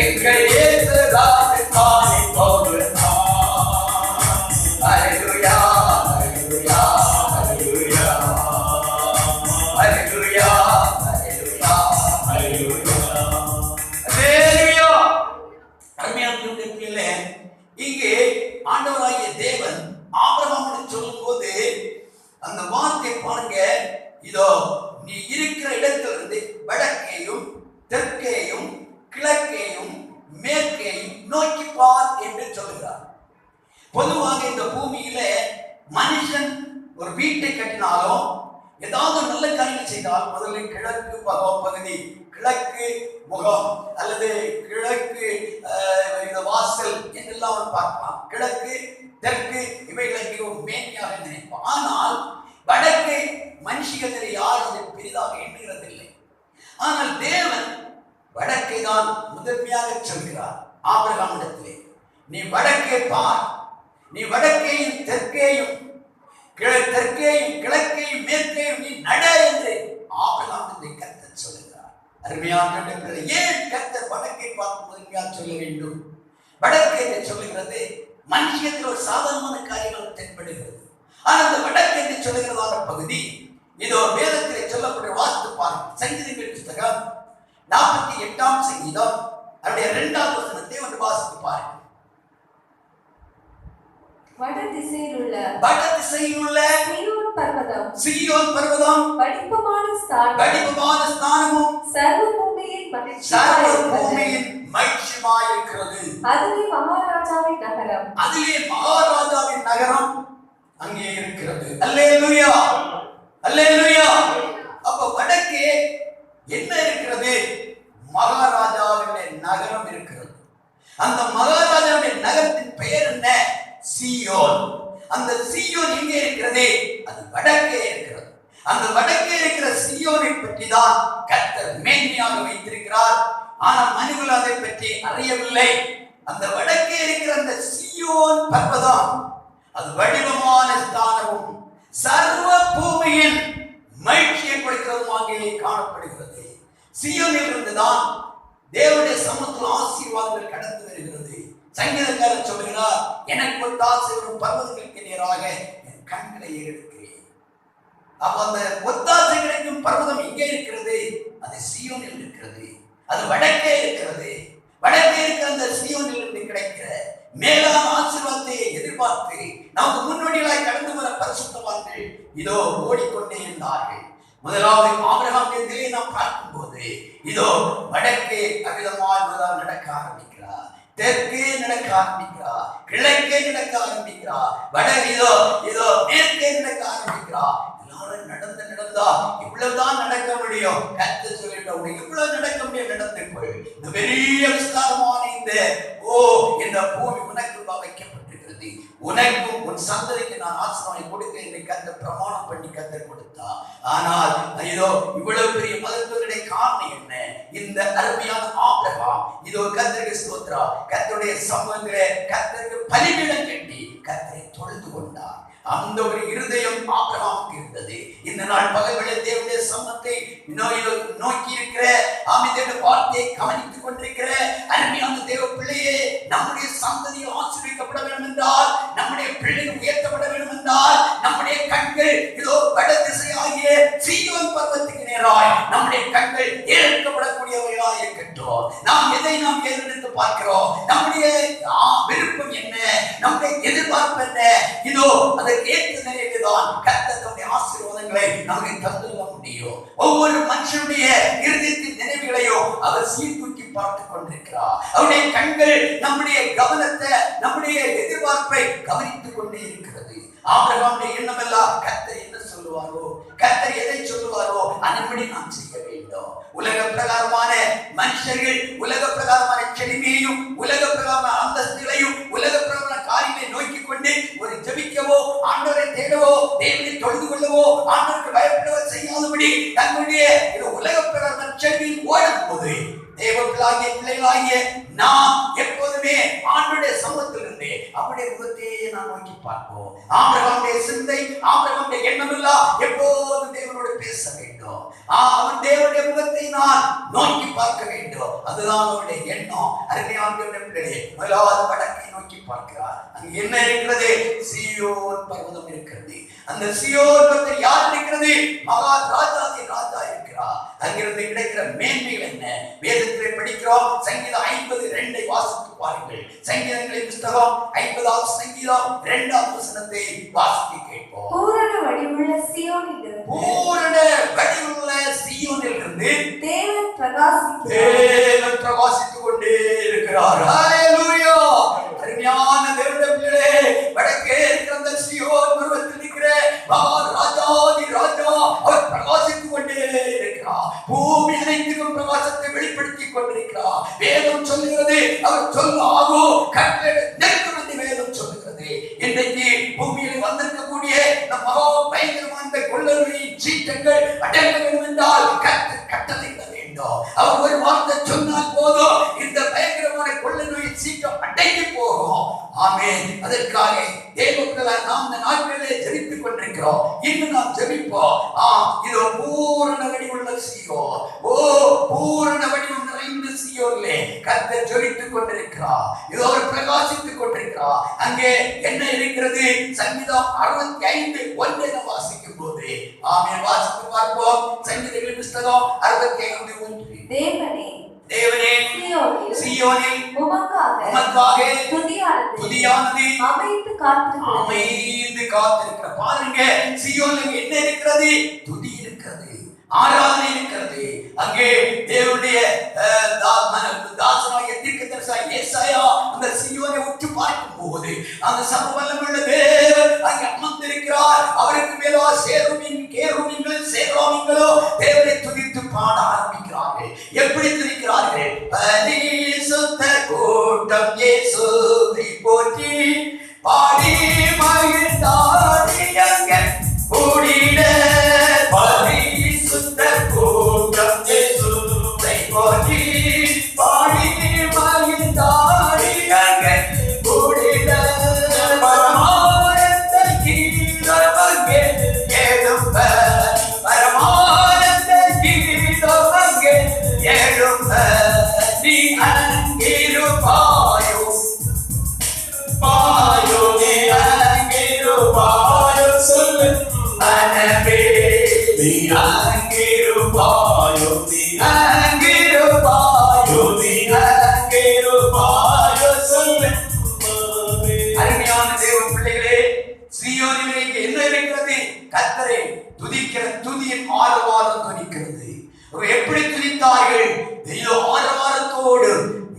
எங்கள் இயேசு ராஜ்யத்தானே போகிறார். அல்லேலூயா அல்லேலூயா அல்லேலூயா அல்லேலூயா அல்லேலூயா அல்லேலூயா அல்லேலூயா. அருமையான பிள்ளைகளே, இங்கே ஆண்டவராகிய தேவன் ஆபிரகாமுக்கு சொல்லும் போது அந்த வார்த்தை பாருங்க, இதோ நீ இருக்கிற இடத்திலிருந்து வடக்கேயும் தெற்கு பொதுவாக இந்த பூமியில மனுஷன் ஒரு வீட்டை கட்டினாலும் ஏதாவது நல்ல காரியம் செய்தால் முதல்ல கிழக்கு பகுதி, கிழக்கு முகம் அல்லது கிழக்கு வாசல் என்றெல்லாம் அவன் பார்ப்பான். கிழக்கு தெற்கு இவைகளை மிகவும் மேன்மையாக நினைப்பான். ஆனால் வடக்கு மனுஷிகளில் யாரும் அதை பெரிதாக எண்ணுகிறதில்லை. ஆனால் தேவன் வடக்கை தான் முதன்மையாக சொல்கிறார். ஆபிரகாமிடத்திலே நீ வடக்கே பார், நீ வடக்கையும் தெற்கேயும் தெற்கேயும் கிழக்கையும் மேற்கேயும் நீ நட என்று ஆபிரகாமிடத்தை கர்த்தர் சொல்கிறார். அருமையான ஏன் கர்த்தர் வடக்கை பார்த்து முதன்மையாக சொல்ல வேண்டும்? வடக்கை என்று சொல்லுகிறது மனுஷத்தில் ஒரு சாதாரணமான காரியங்கள் தென்படுகிறது. ஆனால் அந்த வடக்கு என்று சொல்லுகிறதான பகுதி இதோ வேதத்திலே சொல்லக்கூடிய வாசித்து பாருங்கள். சங்கீதங்களின் புத்தகம் 48ஆம் சங்கீதம் அவருடைய 2ஆம் வசனத்தை ஒன்று வாசித்து பாருங்கள். வட திசையில் உள்ள சீயோன் பர்வதம் வடிவமான ஸ்தானமும் சர்வ பூமியின் மகிழ்ச்சியாயிருக்கிறது. அதிலே மகாராஜாவின் நகரம் அங்கே இருக்கிறது. அல்லேலூயா, அல்லேலூயா. அப்ப வடக்கே என்ன இருக்கிறது? மகாராஜாவுடைய நகரம் இருக்கிறது. அந்த மகாராஜாவுடைய நகரத்தின் பெயர் என்ன? சீயோன். அந்த சீயோன் எங்கே இருக்கிறது? அது வடக்கே இருக்கிறது. அந்த வடக்கே இருக்கிற சீயோனை பற்றி தான் கர்த்தர் மேன்மையாக வைத்திருக்கிறார். ஆனால் மனிதர்கள் அதை பற்றி அறியவில்லை. அந்த வடக்கே இருக்கிற அந்த சீயோன் பர்வதம் அது வடிவமான ஸ்தானமும் சர்வ பூமியின் மகிழ்ச்சியை கொடுக்கிறதும் அங்கே காணப்படுகிறது. சீயோனில் இருந்துதான் தேவனுடைய சமூகத்தில் ஆசீர்வாதங்கள் கடந்து வருகிறது. சங்கீதக்காரர் சொல்கிறார், எனக்கு ஒத்தாசை வரும் பர்வதங்களுக்கு நேராக என் கண்களை ஏறெடுக்கிறேன். அப்ப அந்த ஒத்தாசை கிடைக்கும் பர்வதம் எங்கே இருக்கிறது? அது சீயோனில் இருக்கிறது. அது வடக்கே இருக்கிறது. வடக்கே இருக்கிற அந்த சீயோனில் இருந்து கிடைக்கிற மேலான ஆசீர்வாதத்தை எதிர்பார்த்து நமக்கு முன்னோடிகளாய் கடந்து வர பரிசுத்தவான்கள் இதோ ஓடிக்கொண்டே இருந்தார்கள். முதலாவது ஆபிரகாம் நிலையை நாம் பார்க்கும் போது இதோ வடக்கே அகிலமாய் நடக்க ஆரம்பிக்கிறார், தெற்கே நடக்க ஆரம்பிக்கிறார், கிழக்கே நடக்க ஆரம்பிக்கிறார், இதோ இதோ மேற்கே நடக்க ஆரம்பிக்கிறார். எல்லாரும் நடந்தா இவ்வளவுதான் நடக்க முடியும். கர்த்தர் சொல்லிட்டோம், இவ்வளவு நடக்க முடியும், நடந்துக்கொள். இந்த பெரிய விஸ்தாரமான இந்த பூமி உனக்கு வைக்கப்பட்டிருக்கிறது. உனக்கும் உன் சந்ததிக்கு நான் ஆசீர்வாதம் கொடுக்க என்று கர்த்தர் பிரமாணம் பண்ணி கர்த்தர் கொடுத்தா. ஆனால் இதோ இவ்வளவு பெரிய மகத்துவங்களுடைய காரணம் என்ன? இந்த அருமையான ஆபிரகாம் இதோ கர்த்தருக்கு ஸ்தோத்திரம், கர்த்தருடைய சமூகத்திலே கர்த்தருக்கு பலிபீடம் கட்டி கர்த்தரை தொழுது கொண்டார். அந்த ஒரு இருதயம் ஆபிரகாமுக்கு இருந்தது. இந்த நாள் பகல்வேளை தேவனுடைய சமூகத்தை நோக்கி இருக்கிற ஆமென் வார்த்தையை கவனித்துக் கொண்டிருக்கிற அருமையான தேவ பிள்ளையே, நம்முடைய சந்ததி ஆசீர்வதிக்கப்பட வேண்டும் என்றால், நம்முடைய பிள்ளைகள் உயர்த்தப்பட வேண்டும் என்றால், நம்முடைய கண்கள் இதோ வட திசையாகிய சீயோன் பர்வதத்துக்கு நேராய் நம்முடைய கண்கள் ஏற்கப்படக்கூடியவைகளாக இருக்கட்டும். நாம் எதை நாம் ஏறெடுத்து பார்க்கிறோம்? நம்முடைய விருப்பம் என்ன? நம்முடைய எதிர்பார்ப்பு என்ன? இதோ அதற்கு ஏற்ற நிலையில்தான் கர்த்தர் தம்முடைய ஆசீர்வாதங்களை நமக்கு தந்துள்ள முடியும். ஒவ்வொரு மனுஷனுடைய இருதயத்தின் நினைவுகளையும் அவர் சீர்தூக்கி பார்த்துக் கொண்டிருக்கிறார். அவருடைய கண்கள் நம்முடைய கவனத்தை, நம்முடைய எதிர்பார்ப்பை கவனித்துக் கொண்டே இருக்கிறது. ஆபிரகாமுடைய எண்ணம் எல்லாம் கர்த்தர் என்ன சொல்லுவாரோ, கர்த்தர் எதை சொல்லுவாரோ அதன்படி நாம் செய்ய வேண்டும். உலக பிரகாரமான மனுஷர்கள் உலக பிரகாரமான செழுமையையும் உலக பிரகாரமான அந்தஸ்துகளையும் உலக பிரகாரமான காரியங்களை நோக்கி கொண்டு ஒரு ஜெபிக்கவோ ஆண்டவரை தேடவோ தேவனை தொழுது கொள்ளவோ ஆண்டவருக்கு பயப்படவோ செய்யாதபடி தன்னுடைய உலக பிரகாரமான செழுமையில் ஓடும் போது பிள்ளைகளாகிய நாம் எப்போதுமே ஆண்டவருடைய சமூகத்தில் இருந்து அவருடைய முகத்தையே நாம் நோக்கி பார்ப்போம். ஆபிரகாமுடைய சிந்தை, ஆபிரகாமுடைய எண்ணம் எல்லாம் எப்போதும் தேவனோடு பேச வேண்டும். அவன் தேவனுடைய முகத்தை நான் நோக்கி பார்க்க வேண்டும். அதுதான் அவருடைய எண்ணம். அருமையான பிள்ளைகளே, முதலாவது வடக்கை நோக்கி பார்க்கிறார். அங்கு என்ன இருக்கிறது? சீயோன் பர்வதம் இருக்கிறது. அந்த சீயோன் பர்வதத்தில் யார் இருக்கிறது? மகாராஜாதி ராஜா இருக்கிறார். அங்கிருந்து கிடைக்கிற மேன்மைகள் என்ன? வேதத்திலே படிக்கிறோம். சங்கீதம் 52 வாசித்து பாருங்கள். சங்கீதங்களின் புத்தகம் 50ஆம் சங்கீதம் 2ஆம் வசனத்தை வாசித்து கேட்போம். பூரண வடிவுள்ள சீயோனிலிருந்து தேவன் பிரகாசித்துக் கொண்டே இருக்கிறார். ஹல்லேலூயா! அருமையான தேவனுடைய பிள்ளைகளே, சொல்லாகோ கட்டளை நிற்கும் என்று வேதம் சொல்லுகிறது. இன்றைக்கு பூமியில் வந்திருக்கக்கூடிய இந்த மகா பயங்கரமான கொள்ளை சீற்றங்கள் அடங்க வேண்டும் என்றால் கட்டளையிட வேண்டும். அவர் ஒரு வார்த்தை சொன்னால் போதும் இந்த பயங்கரமான கொள்ளை நோய் சீற்றம் அடங்கி போகும். ஆமென். அதற்காக தேவர்களால் நாம் இந்த நாட்களிலே ஜெபித்துக் கொண்டிருக்கிறோம். இன்னும் நாம் ஜெபிப்போம். இதோ பூரண வடிவுள்ள சீயோன், பூரண வடிவம் நிறைந்த சீயோனிலே கர்த்தர் ஜெபித்துக் கொண்டிருக்கிறார். இதோ அவர் பிரகாசித்துக் கொண்டிருக்கிறார். அங்கே என்ன இருக்கிறது? சங்கீதம் 65:1 நாம் வாசிக்கும் போது ஆமென் வாசித்து பார்ப்போம். சங்கீதங்களின் புத்தகம் 65:1. தேவனே சீயோனில் உமக்காக துதியானது அமைந்து காத்திருக்கிற. பாருங்க, சீயோனில் என்ன இருக்கிறது? துதி இருக்கிறது, ஆராதனை இருக்கிறது. அங்கே தேவனுடைய தாசனாகிய தீர்க்கதரிசி ஏசாயா அந்த சீயோனை உற்று பார்க்கும் போது அந்த சர்வவல்லமையுள்ள தேவன் அங்கே அமர்ந்திருக்கிறார். அவருக்கு மேலோ சேரோமின்களோ தேவனை துதித்து பாட ஆரம்பிக்கிறார்கள். எப்படி துதிக்கிறார்கள்? பரிசுத்த கூட்டம் இயேசுவை போற்றி பாடி மகிழ்ந்தாடி அங்கே கூடிட. பரிசுத்த கூட்டம் இயேசுவை போற்றி பாடி மகிழ்ந்தாடி அங்கே கூடிட. பரமானந்த கீதம் அங்கே எழும்ப, பரமானந்த கீதம் அங்கே எழும்ப. நீ அங்கிருப்பாயோ பாயோ, நீ அங்கிருப்பாயோ சொல்லு மனமே. நீ அங்கிருப்பாயோ, நீ அங்கிருப்பாயோ, நீ அங்கிருப்பாயோ சொல்லு. அருமையான தேவ பிள்ளைகளே, சீயோனிலே என்ன இருக்கிறது? கர்த்தரை துதிக்கிற துதியின் ஆரவாரம் துதிக்கிறது. எப்படி துதித்தார்கள்? ஆரவாரத்தோடு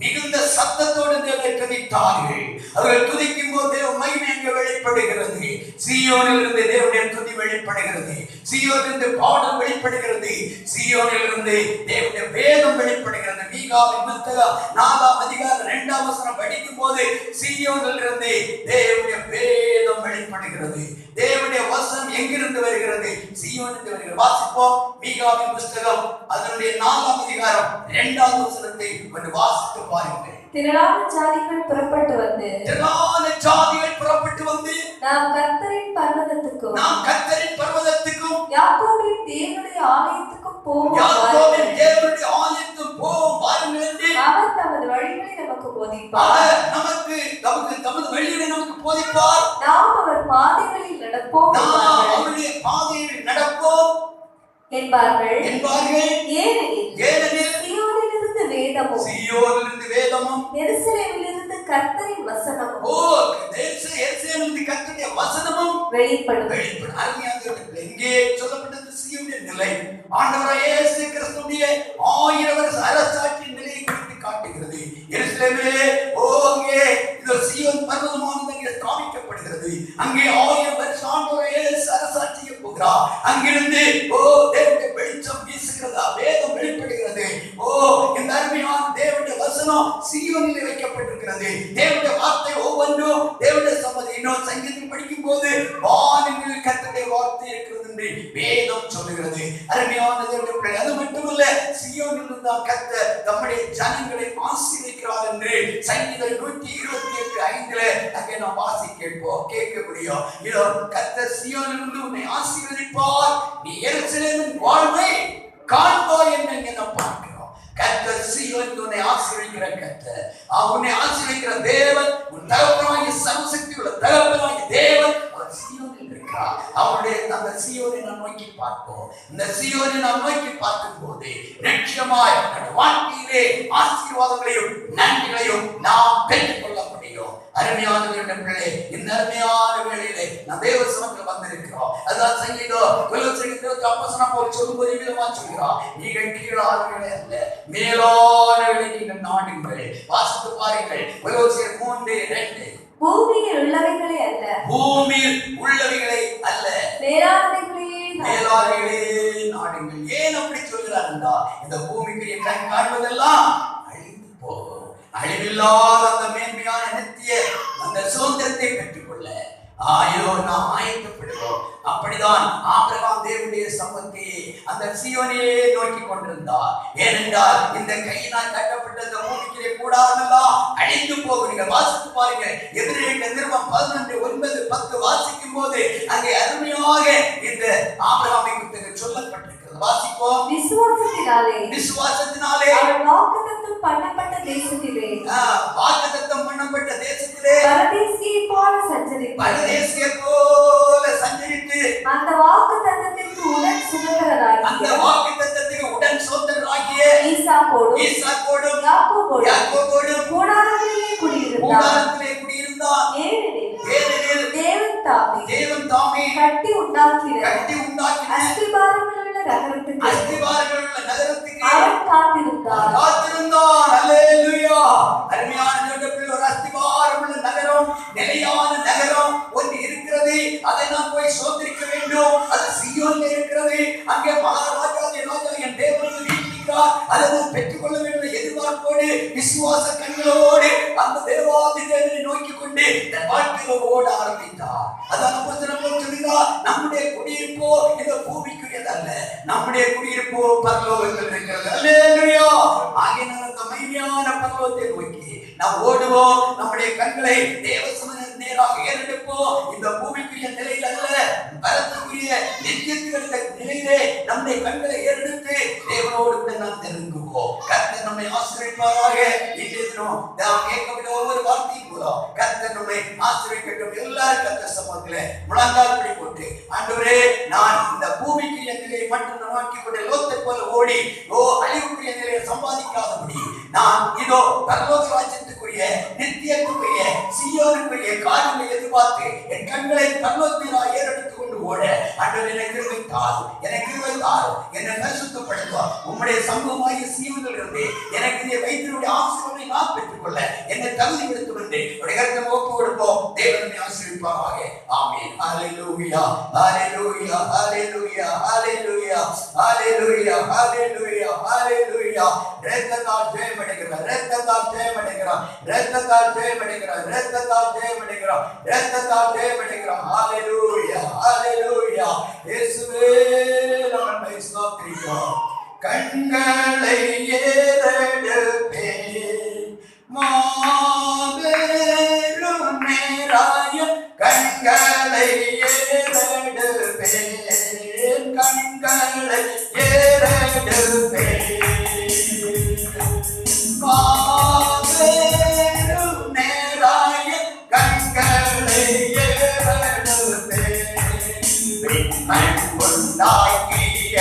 மிகுந்த சத்தத்தோடு தேவனை துதித்தார்கள். அவர்கள் துதிக்கும் போது மகிமை அங்கே வெளிப்படுகிறது. சீயோனிலிருந்து தேவனுடைய துதி வெளிப்படுகிறது. சீயோனிலிருந்து பாடல் வெளிப்படுகிறது. சீயோனிலிருந்து தேவனுடைய வேதம் வெளிப்படுகிறது. மீகாவின் புத்தகம் 4ஆம் அதிகாரம் 2ஆம் வசனம் படிக்கும் போது சீயோனிலிருந்து தேவனுடைய வேதம் வெளிப்படுகிறது. தேவனுடைய வசனம் எங்கிருந்து வருகிறது? சீயோனிலிருந்து வருகிறது. வாசிப்போம். மீகாவின் புத்தகம் அதனுடைய 4ஆம் அதிகாரம் 2ஆம் வசனத்தை கொஞ்சம் வாசித்து பாருங்கள். திரளான ஜாதிகள் புறப்பட்டு வந்து நாம் கர்த்தரின் பர்வதத்துக்கும் யாக்கோபின் தேவனுடைய ஆலயத்துக்கும் போவோம். அவர் தமது வழிகளை நமக்கு போதிப்பார். தமது வழிகளை நமக்கு போதிப்பார். நாம் அவர் பாதைகளில் நடப்போம். என்பார்கள். ஏனெனில் சீயோனிலிருந்து வேதமும் எருசலேமிலிருந்து கர்த்தரின் வசனமும் வெளிப்படும். இங்கே சொல்லப்பட்டது சீயோனின் நிலை. ஆண்டவராகிய இயேசு கிறிஸ்துவின் 1000 வருஷ அரசாட்சியின் நிலையை குறித்து காட்டுகிறது. எருசலேமிலே அங்கே இந்த சீயோன் பர்வதமானது அங்கே ஸ்தாபிக்கப்படுகிறது. அங்கே 1000 வருஷம் ஆண்டவராகிய இயேசு அரசாட்சி செய்ய போகிறார். அங்கிருந்து தேவனுடைய வெளிச்சம் வீசுகிறதா, வேதம் வெளிப்படுகிறது. இந்த அருமையான தேவனுடைய வசனம் சீயோனில் வைக்கப்பட்டிருக்கிறது. தேவனுடைய வார்த்தை ஒவ்வொன்றும் தேவனுடைய சம்மதி. இன்னும் சங்கீதம் படிக்கும் போது வானங்களில் கர்த்தருடைய வார்த்தை இருக்கிறது என்று வேதம் சொல்லுகிறது. அருமையான தேவனுடைய பிள்ளை, அது மட்டுமல்ல, சீயோனில் தான் கர்த்தர் தம்முடைய ஜனங்களை ஆசீர்வதிக்கிறார் என்று சங்கீதம் 128:5 அங்கே நாம் கேட்க முடியும். இதோ கர்த்தர் சீயோனிலிருந்து உன்னை ஆசீர்வதிப்பார், நீ எருசலேமின் வாழ்வை காண்பாய் என்று நாம் பார்க்கிறோம். கர்த்தர் சீயோனில் உன்னை ஆசீர்வதிக்கிற கர்த்தர், உன்னை ஆசீர்வதிக்கிற தேவன், உன் தகப்பனாகிய சர்வசக்தி உள்ள தகப்பனாகிய தேவன் அவர் சீயோனில் இருக்கிறார். அவருடைய அந்த சீயோனை நாம் நோக்கி பார்ப்போம். இந்த சீயோனை நாம் நோக்கி பார்க்கும் போது நிச்சயமாய் வாழ்க்கையிலே ஆசீர்வாதங்களையும் நன்மைகளையும் நாம் பெற்றுக் கொள்ள முடியும். அருமையான பிள்ளை, இந்த அருமையான வேளையிலே நாம் தேவ சமூகத்தில் வந்திருக்கிறோம். அதான் சங்கீதம் 28 போல் சொல்லும்போது விதமா சொல்கிறார், நீங்கள் கீழானவர்களே அல்ல, மேலானவர்களை நீங்கள் நாடுங்கள். வாசித்து பாருங்கள். 3:2 பூமியில் உள்ளவைகளே அல்ல, மேலானவைகளே நாடுங்கள். ஏன் அப்படி சொல்கிறார் என்றால், இந்த பூமிக்கு கண் காண்பதெல்லாம் அழிந்து போகும். அழிவில்லாத அந்த மேன்மையான நித்திய அந்த சுதந்திரத்தை பெற்றுக்கொள்ள நாம் ஆயத்தப்படுவோம். அப்படிதான் ஆபிரகாம் தேவனுடைய சமூகத்தை அந்த சீயோனிலே நோக்கி கொண்டிருந்தார். ஏனென்றால் இந்த கையினால் கட்டப்பட்ட இந்த பூமிக்கிலே கூடாதெல்லாம் அழிந்து போகும். நீங்கள் வாசித்து பாருங்க, எபிரேயர் நிருபம் 11:9-10 வாசிக்கும் போது அங்கே அருமையாக இந்த ஆபிரகாமை குறித்து சொல்லப்பட்டிருக்கிறது. வாசிப்போம். விசுவாசத்தினாலே அவர் வாக்குத்தத்தம் பண்ணப்பட்ட தேசத்திலே பரதேசியைப் போல சஞ்சரித்து அந்த வாக்குத்தத்தத்திற்கு உடன் சுதந்திரராகிய ஈசாக்கோடும் யாக்கோபோடும் கூடாரத்திலே குடியிருந்தார். ஏனெனில் தேவன் தாமே கட்டி உண்டாக்கின அஸ்திபாரங்களுள்ள நகரத்துக்கு அவன் காத்திருந்தார். அல்லேலூயா. அருமையான தேவனுடைய ஒரு அஸ்திபாரமுள்ள நகரம், நிலையான நகரம் ஒன்று இருக்கிறது. அதை நாம் போய் சோதரிக்க வேண்டும். அது சீயோனில் இருக்கிறது. அங்கே மகாராஜாவின் ராஜா என் தேவனுக்கு வீட்டிருக்கிறார். அதை நாம் பெற்றுக்கொள்ள வேண்டும் எதிர்பார்ப்போடு விசுவாச கண்களோடு அந்த தேவாதி தேவனை நோக்கி கொண்டு தன் வாழ்க்கையில் ஓட ஆரம்பித்தார். அதான் சொல்கிறார், நம்முடைய குடியிருப்போ இந்த பூமிக்குரியதல்ல, நம்முடைய குடியிருப்போ பரலோகத்தில் இருக்கிறது. அல்லேலூயா. ஆகினால் அந்த மைமையான பரலோகத்தை நோக்கி நாம் ஓடுவோம். நம்முடைய கண்களை தேவ சமூகத்திற்கு நேராக ஏறெடுப்போம். இந்த பூமிக்குரிய நிலையில் அல்ல, பரத்துக்குரிய நித்தியத்திற்குரிய நிலையிலே நம்முடைய கண்களை ஏறெடுத்து தேவனோடு கூட நாம் நெருங்குவோம். கர்த்தர் நம்மை ஆசீர்வதிப்பாராக. இன்றைய தினம் நாம் கேட்கப்பட்ட ஒவ்வொரு வார்த்தையும் மூலம் கர்த்தர் நம்மை ஆசீர்வதிக்கட்டும். எல்லாரும் கர்த்தர் சமூகத்திலே முழங்கால் படி போட்டு, ஆண்டவரே, நான் இந்த பூமிக்குரிய நிலையை மட்டும் நோக்கி கொண்டு லோத்தை போல ஓடி அழிவுக்குரிய நிலையை சம்பாதிக்காதபடி நான் இதோ பரலோக ராஜ்யத்துக்குரிய நித்தியத்துக்குரிய சீயோனுக்குரிய காரியங்களை எதிர்பார்த்து என் கண்களை பரலோகத்தினால் ஏறெடுத்துக் கொண்டு ஓட ஆண்டவர் எனக்கு கிருபை தாரும், என்னை பரிசுத்தப்படுத்துவார். உம்முடைய சமூகமாகிய சீயோனில் இருந்து எனக்கு நீ வைத்திருடைய ஆசீர்வாதத்தை நான் பெற்றுக்கொள்ள என்னை தகுதிப்படுத்தும் என்று கருத்தை ஒப்பு கொடுப்போம். தேவனை ஆசீர்வதிப்பாராக. ஆமென். ஹல்லேலூயா, ஹல்லேலூயா, ஹல்லேலூயா, ஹல்லேலூயா, ஹல்லேலூயா, ஹல்லேலூயா, ஹல்லேலூயா. இரத்தத்தால் ஜெயமடைகிறார், இரத்தத்தால் ஜெயமடைகிறார், இரத்தத்தால் ஜெயமடைகிறார், இரத்தத்தால் ஜெயமடைகிறார், இரத்தத்தால் ஜெயமடைகிறார். ஹல்லேலூயா, ஹல்லேலூயா. இயேசுவே நம்மை ஸ்தோத்திரிக்கிறோம். கண்களை ஏறெடுப்பேன் மாபெரும் நேராய கண்களை ஏறெடுப்பேன், கண்களை ஏறெடுப்பேன் மாபெரும் நேராய கண்களை ஏறெடுப்பேன். மண் உண்டாக்கிய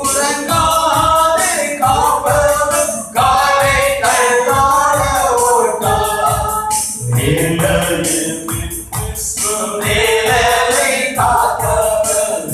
உறங்காதே காப்பவர் காலை தள்ளாட ஓட்டா வேலை காத்தவர்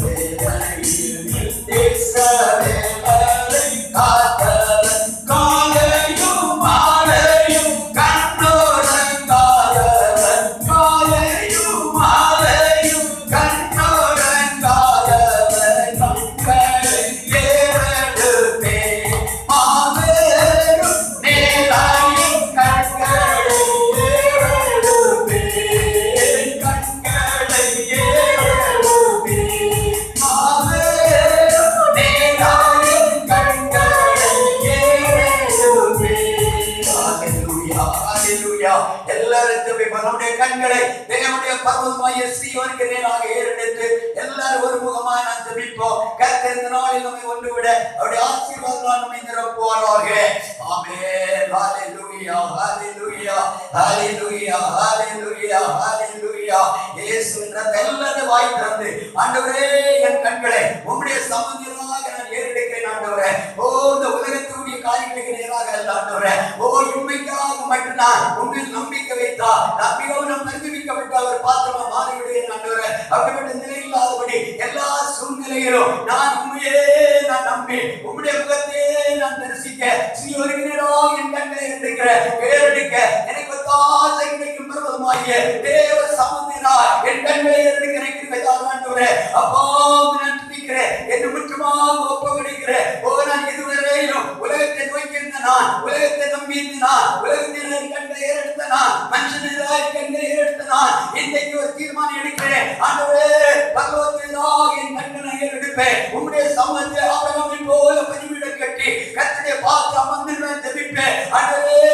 காத்தவர் காலையும் மாலையும் கண்ணோரங்காதவர், காலையும் மாலையும் கண்ணோரங்காதவர். கண்களை ஏறெடுப்பேன் மாபெரும் நேராயும் கண்களை ஏறெடுப்பேன், கண்களை ஏறெடுப்பேன் மாபெரும் நேராயும் கண்களை ஏறெடுப்பேன். ஹல்லேலூயா, ஹல்லேலூயா. எல்லாரும் நம்முடைய கண்களை தேவனுடைய பர்வதமாகிய சீயோனுக்கு நேராக ஏறெடுத்து எல்லாரும் ஒரு முகமாக நாம் ஜெபிப்போம். கர்த்தர் இந்த நாளில் நம்மை ஒன்று விட அவருடைய ஆசீர்வாதத்தால் நம்மை நிரப்புவாராக. ஆமென். ஹல்லேலூயா, ஹல்லேலூயா, ஹல்லேலூயா, ஹல்லேலூயா, ஹல்லேலூயா. இயேசு என்ற எல்லாரும் வாய் திறந்து, ஆண்டவரே, என் கண்களை உம்முடைய சமூகத்திற்காக நான் ஏறெடுக்கிறேன் ஆண்டவரே. இந்த உலகத்துடைய காரியங்களுக்கு நேராக அல்ல ஆண்டவரே. உண்மைக்காக மட்டும் பண்ணார், உண்மையில் நம்பிக்கை வைத்தார். நான் மிகவும் மறுதலிக்கப்பட்ட ஒரு பாத்திரமா மாறிவிடுவேன் ஆண்டவரே. அப்படிப்பட்ட நிலை இல்லாதபடி எல்லா சூழ்நிலையிலும் நான் உண்மையே நான் நம்பி உம்முடைய முகத்தையே நான் தரிசிக்க சீயோனுக்கு நேராக என் கண்களை எடுக்கிற பேரெடுக்க எனக்கு தாசை கிடைக்கும் பர்வதமாகிய தேவ சமுத்திரார் என் கண்களை எடுக்கிற கிருபைதான் ஆண்டவரே. அப்பா நான் துதிக்கிறேன், என்று முற்றுமாக ஒப்புக்கொடுக்கிறேன். நான் இதுவரையிலும் உலகத்தை நோக்கியிருந்த நான், உலகத்தை நம்பியிருந்த நான், உலகத்தினர் கண்களை ஏறெடுத்த நான், மனுஷனாய் கண்களை ஏறெடுத்த நான் இன்றைக்கு ஒரு தீர்மானம் எடுக்கிறேன். ஆண்டவரே, பகவத்தாக என் கண்களை ஏறெடுப்பேன். உம்முடைய சமூகத்தை ஆபிரகாமை போல பலிபீடம் கட்டி கர்த்தருடைய பார்த்து அமர்ந்து நான் ஜெபிப்பேன். ஆண்டவரே,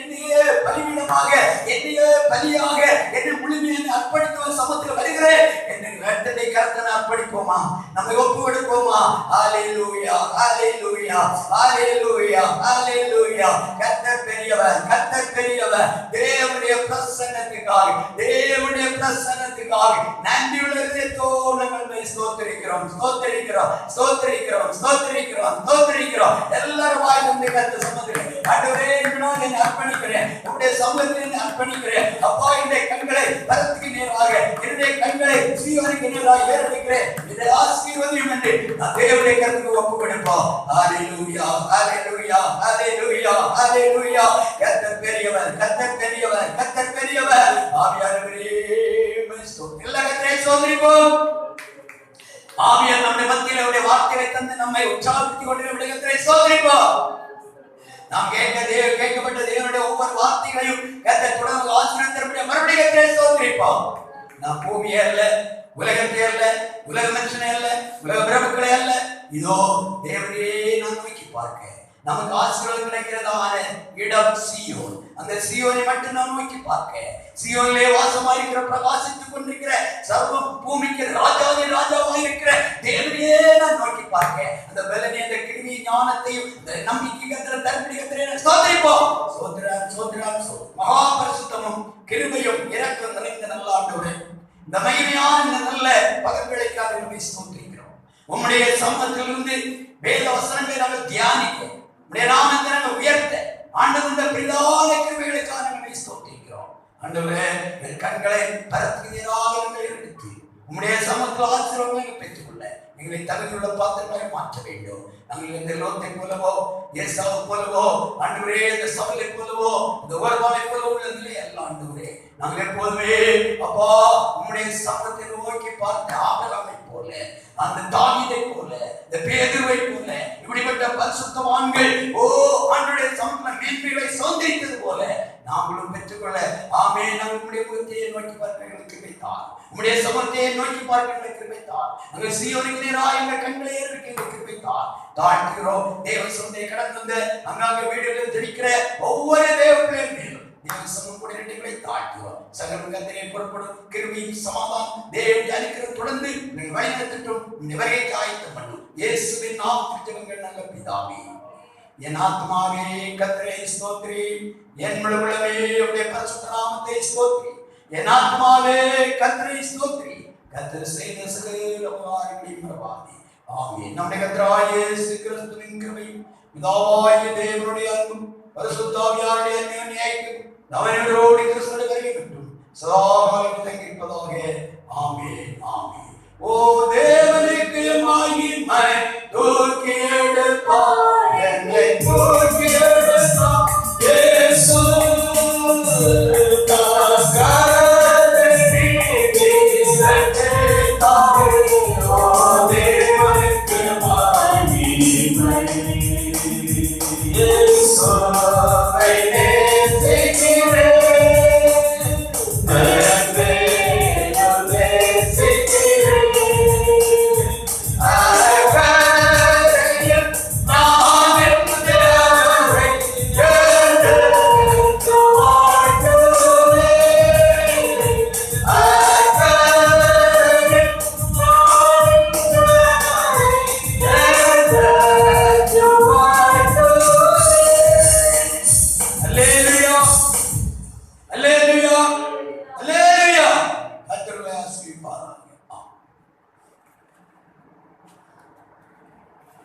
என்னையே பலிபீடமாக, என்னையே பலியாக, என்னை முழுமையாக அர்ப்பணித்து சமூகத்தில் வருகிறேன் என்று கர்த்தரை கர்த்தனை அர்ப்பணிப்போமா? நம்மை ஒப்பு கொடுப்போமா? ஹல்லேலூயா, ஹல்லேலூயா, ஹல்லேலூயா, ஹல்லேலூயா. கர்த்தர் பெரியவர், கர்த்தர் பெரியவர். தேவனுடைய பிரசன்னத்துக்காக, தேவனுடைய பிரசன்னத்துக்காக நன்றியுள்ள இதயத்தோடு நாங்கள் ஸ்தோத்திரிக்கிறோம், ஸ்தோத்திரிக்கிறோம், ஸ்தோத்திரிக்கிறோம், ஸ்தோத்திரிக்கிறோம், ஸ்தோத்திரிக்கிறோம். எல்லாரும் வாயிலிருந்து கர்த்தர் சமூகத்தில் ஆண்டவரே நான் என்னை அர்ப்பணிக்கிறேன், உம்முடைய சமூகத்தில் என்னை அர்ப்பணிக்கிறேன். அப்பா, என்னுடைய கண்களை பரத்துக்கு நேராக, என்னுடைய கண்களை சீயோனுக்கு நேராக ஏறெடுக்கிறேன். இதை ஆசீர்வதியும் என்று நான் தேவனுடைய கருத்துக்கு ஒப்பு கொடுப்போம். ஹல்லேலூயா, ஹல்லேலூயா, ஹல்லேலூயா, ஹல்லேலூயா. கர்த்தர் பெரியவர், கர்த்தர் பெரியவர், கர்த்தர் பெரியவர். ஆவியானவரே எல்லா கர்த்தரை சோதரிப்போம். ஆவியார் நம்முடைய மத்தியில் அவருடைய வார்த்தைகளை தந்து நம்மை உற்சாகப்படுத்திக் கொண்டிருக்கிற கர்த்தரை சோதரிப்போம். நாம் கேட்கப்பட்ட தேவனுடைய ஒவ்வொரு வார்த்தைகளையும் கர்த்தர் தொடர்ந்து ஆசீர்வதித்தபடி மறுபடியும் கர்த்தரை சோதரிப்போம். நாம் பூமியே அல்ல, உலகத்தை அல்ல, உலக மனுஷனே அல்ல, உலக பிரபுக்களே அல்ல, இதோ தேவனையே நான் நோக்கி பார்க்க நமக்கு ஆசீர்வாதம் கிடைக்கிறதான இடம் சீயோன். அந்த சீயோனை மட்டும் நான் நோக்கி பார்க்க, சீயோனிலே வாசமாயிருக்கிற பிரகாசித்துக் கொண்டிருக்கிற சர்வ பூமிக்கு ராஜாவே ராஜாவாயிருக்கிற தேவனையே நான் நோக்கி பார்க்க அந்த பலனை, அந்த கிருபை, ஞானத்தையும் அந்த நம்பிக்கை கர்த்தர் தரும்படி கர்த்தரை ஸ்தோத்திரிப்போம். சோதரன் சோதரன் மகா பரிசுத்தமும் கிருபையும் இரக்கம் நிறைந்த நல்ல ஆண்டவரே, இந்த மகிமையான இந்த நல்ல பகல்வேளைக்காக நம்மை ஸ்தோத்திரிக்கிறோம். உம்முடைய சமூகத்திலிருந்து வேத வசனங்களை நாங்கள் தியானிக்க, உம்முடைய நாமத்தை நாங்கள் உயர்த்த ஆண்டவர் இந்த பிரதான கிருபைகளுக்காக நம்மை ஸ்தோத்திரிக்கிறோம். ஆண்டவரே, என் கண்களை பரத்துக்கு நேராக நாங்கள் எடுத்து உம்முடைய சமூகத்தில் ஆசீர்வாதங்களை பெற்றுக்கொள்ள எங்களை தகுதியுள்ள பாத்திரங்களை மாற்ற வேண்டும். நாங்கள் இந்த லோத்தை போலவோ, ஏசாவை போலவோ, ஆண்டவரே இந்த சபலை போலவோ, இந்த ஒருவானை போலவோ உள்ள நிலை அல்ல ஆண்டவரே. நாங்கள் எப்போதுமே அப்பா உம்முடைய சமூகத்தை நோக்கி பார்த்த ஆபிரகாமை போல, அந்த தாவீதை போல, இந்த பேதுருவை போல, இப்படிப்பட்ட பரிசுத்தவான்கள் ஆண்டவருடைய சமூகத்தில் மேன்மைகளை சுதந்திரித்தது போல நாங்களும் பெற்றுக்கொள்ள ஆமென். நாங்கள் உம்முடைய முகத்தை நோக்கி பார்க்க எங்களுக்கு கிருபைத்தார், உம்முடைய சமூகத்தை நோக்கி பார்க்க எங்களுக்கு கிருபைத்தார். நாங்கள் சீயோனுக்கு நேராக எங்கள் கண்களை ஏறெடுக்க எங்களுக்கு கிருபைத்தார். தாழ்த்துகிறோம். தேவ சமூகத்தை கடந்து வந்து அங்காங்க வீடுகளில் தெரிக்கிற ஒவ்வொரு தேவ பிள்ளைகளும் தேவ சமூகத்தை இரட்டைகளை தாழ்த்துகிறோம். சகல கர்த்தரே பொறுப்படும் கிருபையும் சமாதானம் தேவன் அளிக்கிற தொடர்ந்து நீங்கள் வழிநடத்தட்டும். நிவரைக்கு ஆயத்தம் பண்ணும் இயேசுவின் நாமத்தில் ஜெபங்கள் நல்ல பிதாவே. என் ஆத்மாவே கர்த்தரை ஸ்தோத்திரி, என் முழு உள்ளமே உம்முடைய பரிசுத்த நாமத்தை ஸ்தோத்திரி. என் ஆத்மாவே கர்த்தரை ஸ்தோத்திரி, கர்த்தர் செய்த சகல உபகாரங்களையும் மறவாதே. ஆமென். நம்முடைய கர்த்தராகிய இயேசு கிறிஸ்துவின் கிருபையும் பிதாவாகிய தேவனுடைய அன்பும் பரிசுத்த ஆவியானவருடைய அந்யோன்யமும் நம்மோடு கிறிஸ்துவோடு வருகட்டும் சதா காலம் தங்கியிருப்பதாக. ஆமென், ஆமென். ஓ தேவனுக்கு மகிமை, தூக்கி எடுப்பார் என்னை, தூக்கி எடுப்பார் இயேசு. Hallelujah. Hallelujah. Hallelujah. Hallelujah.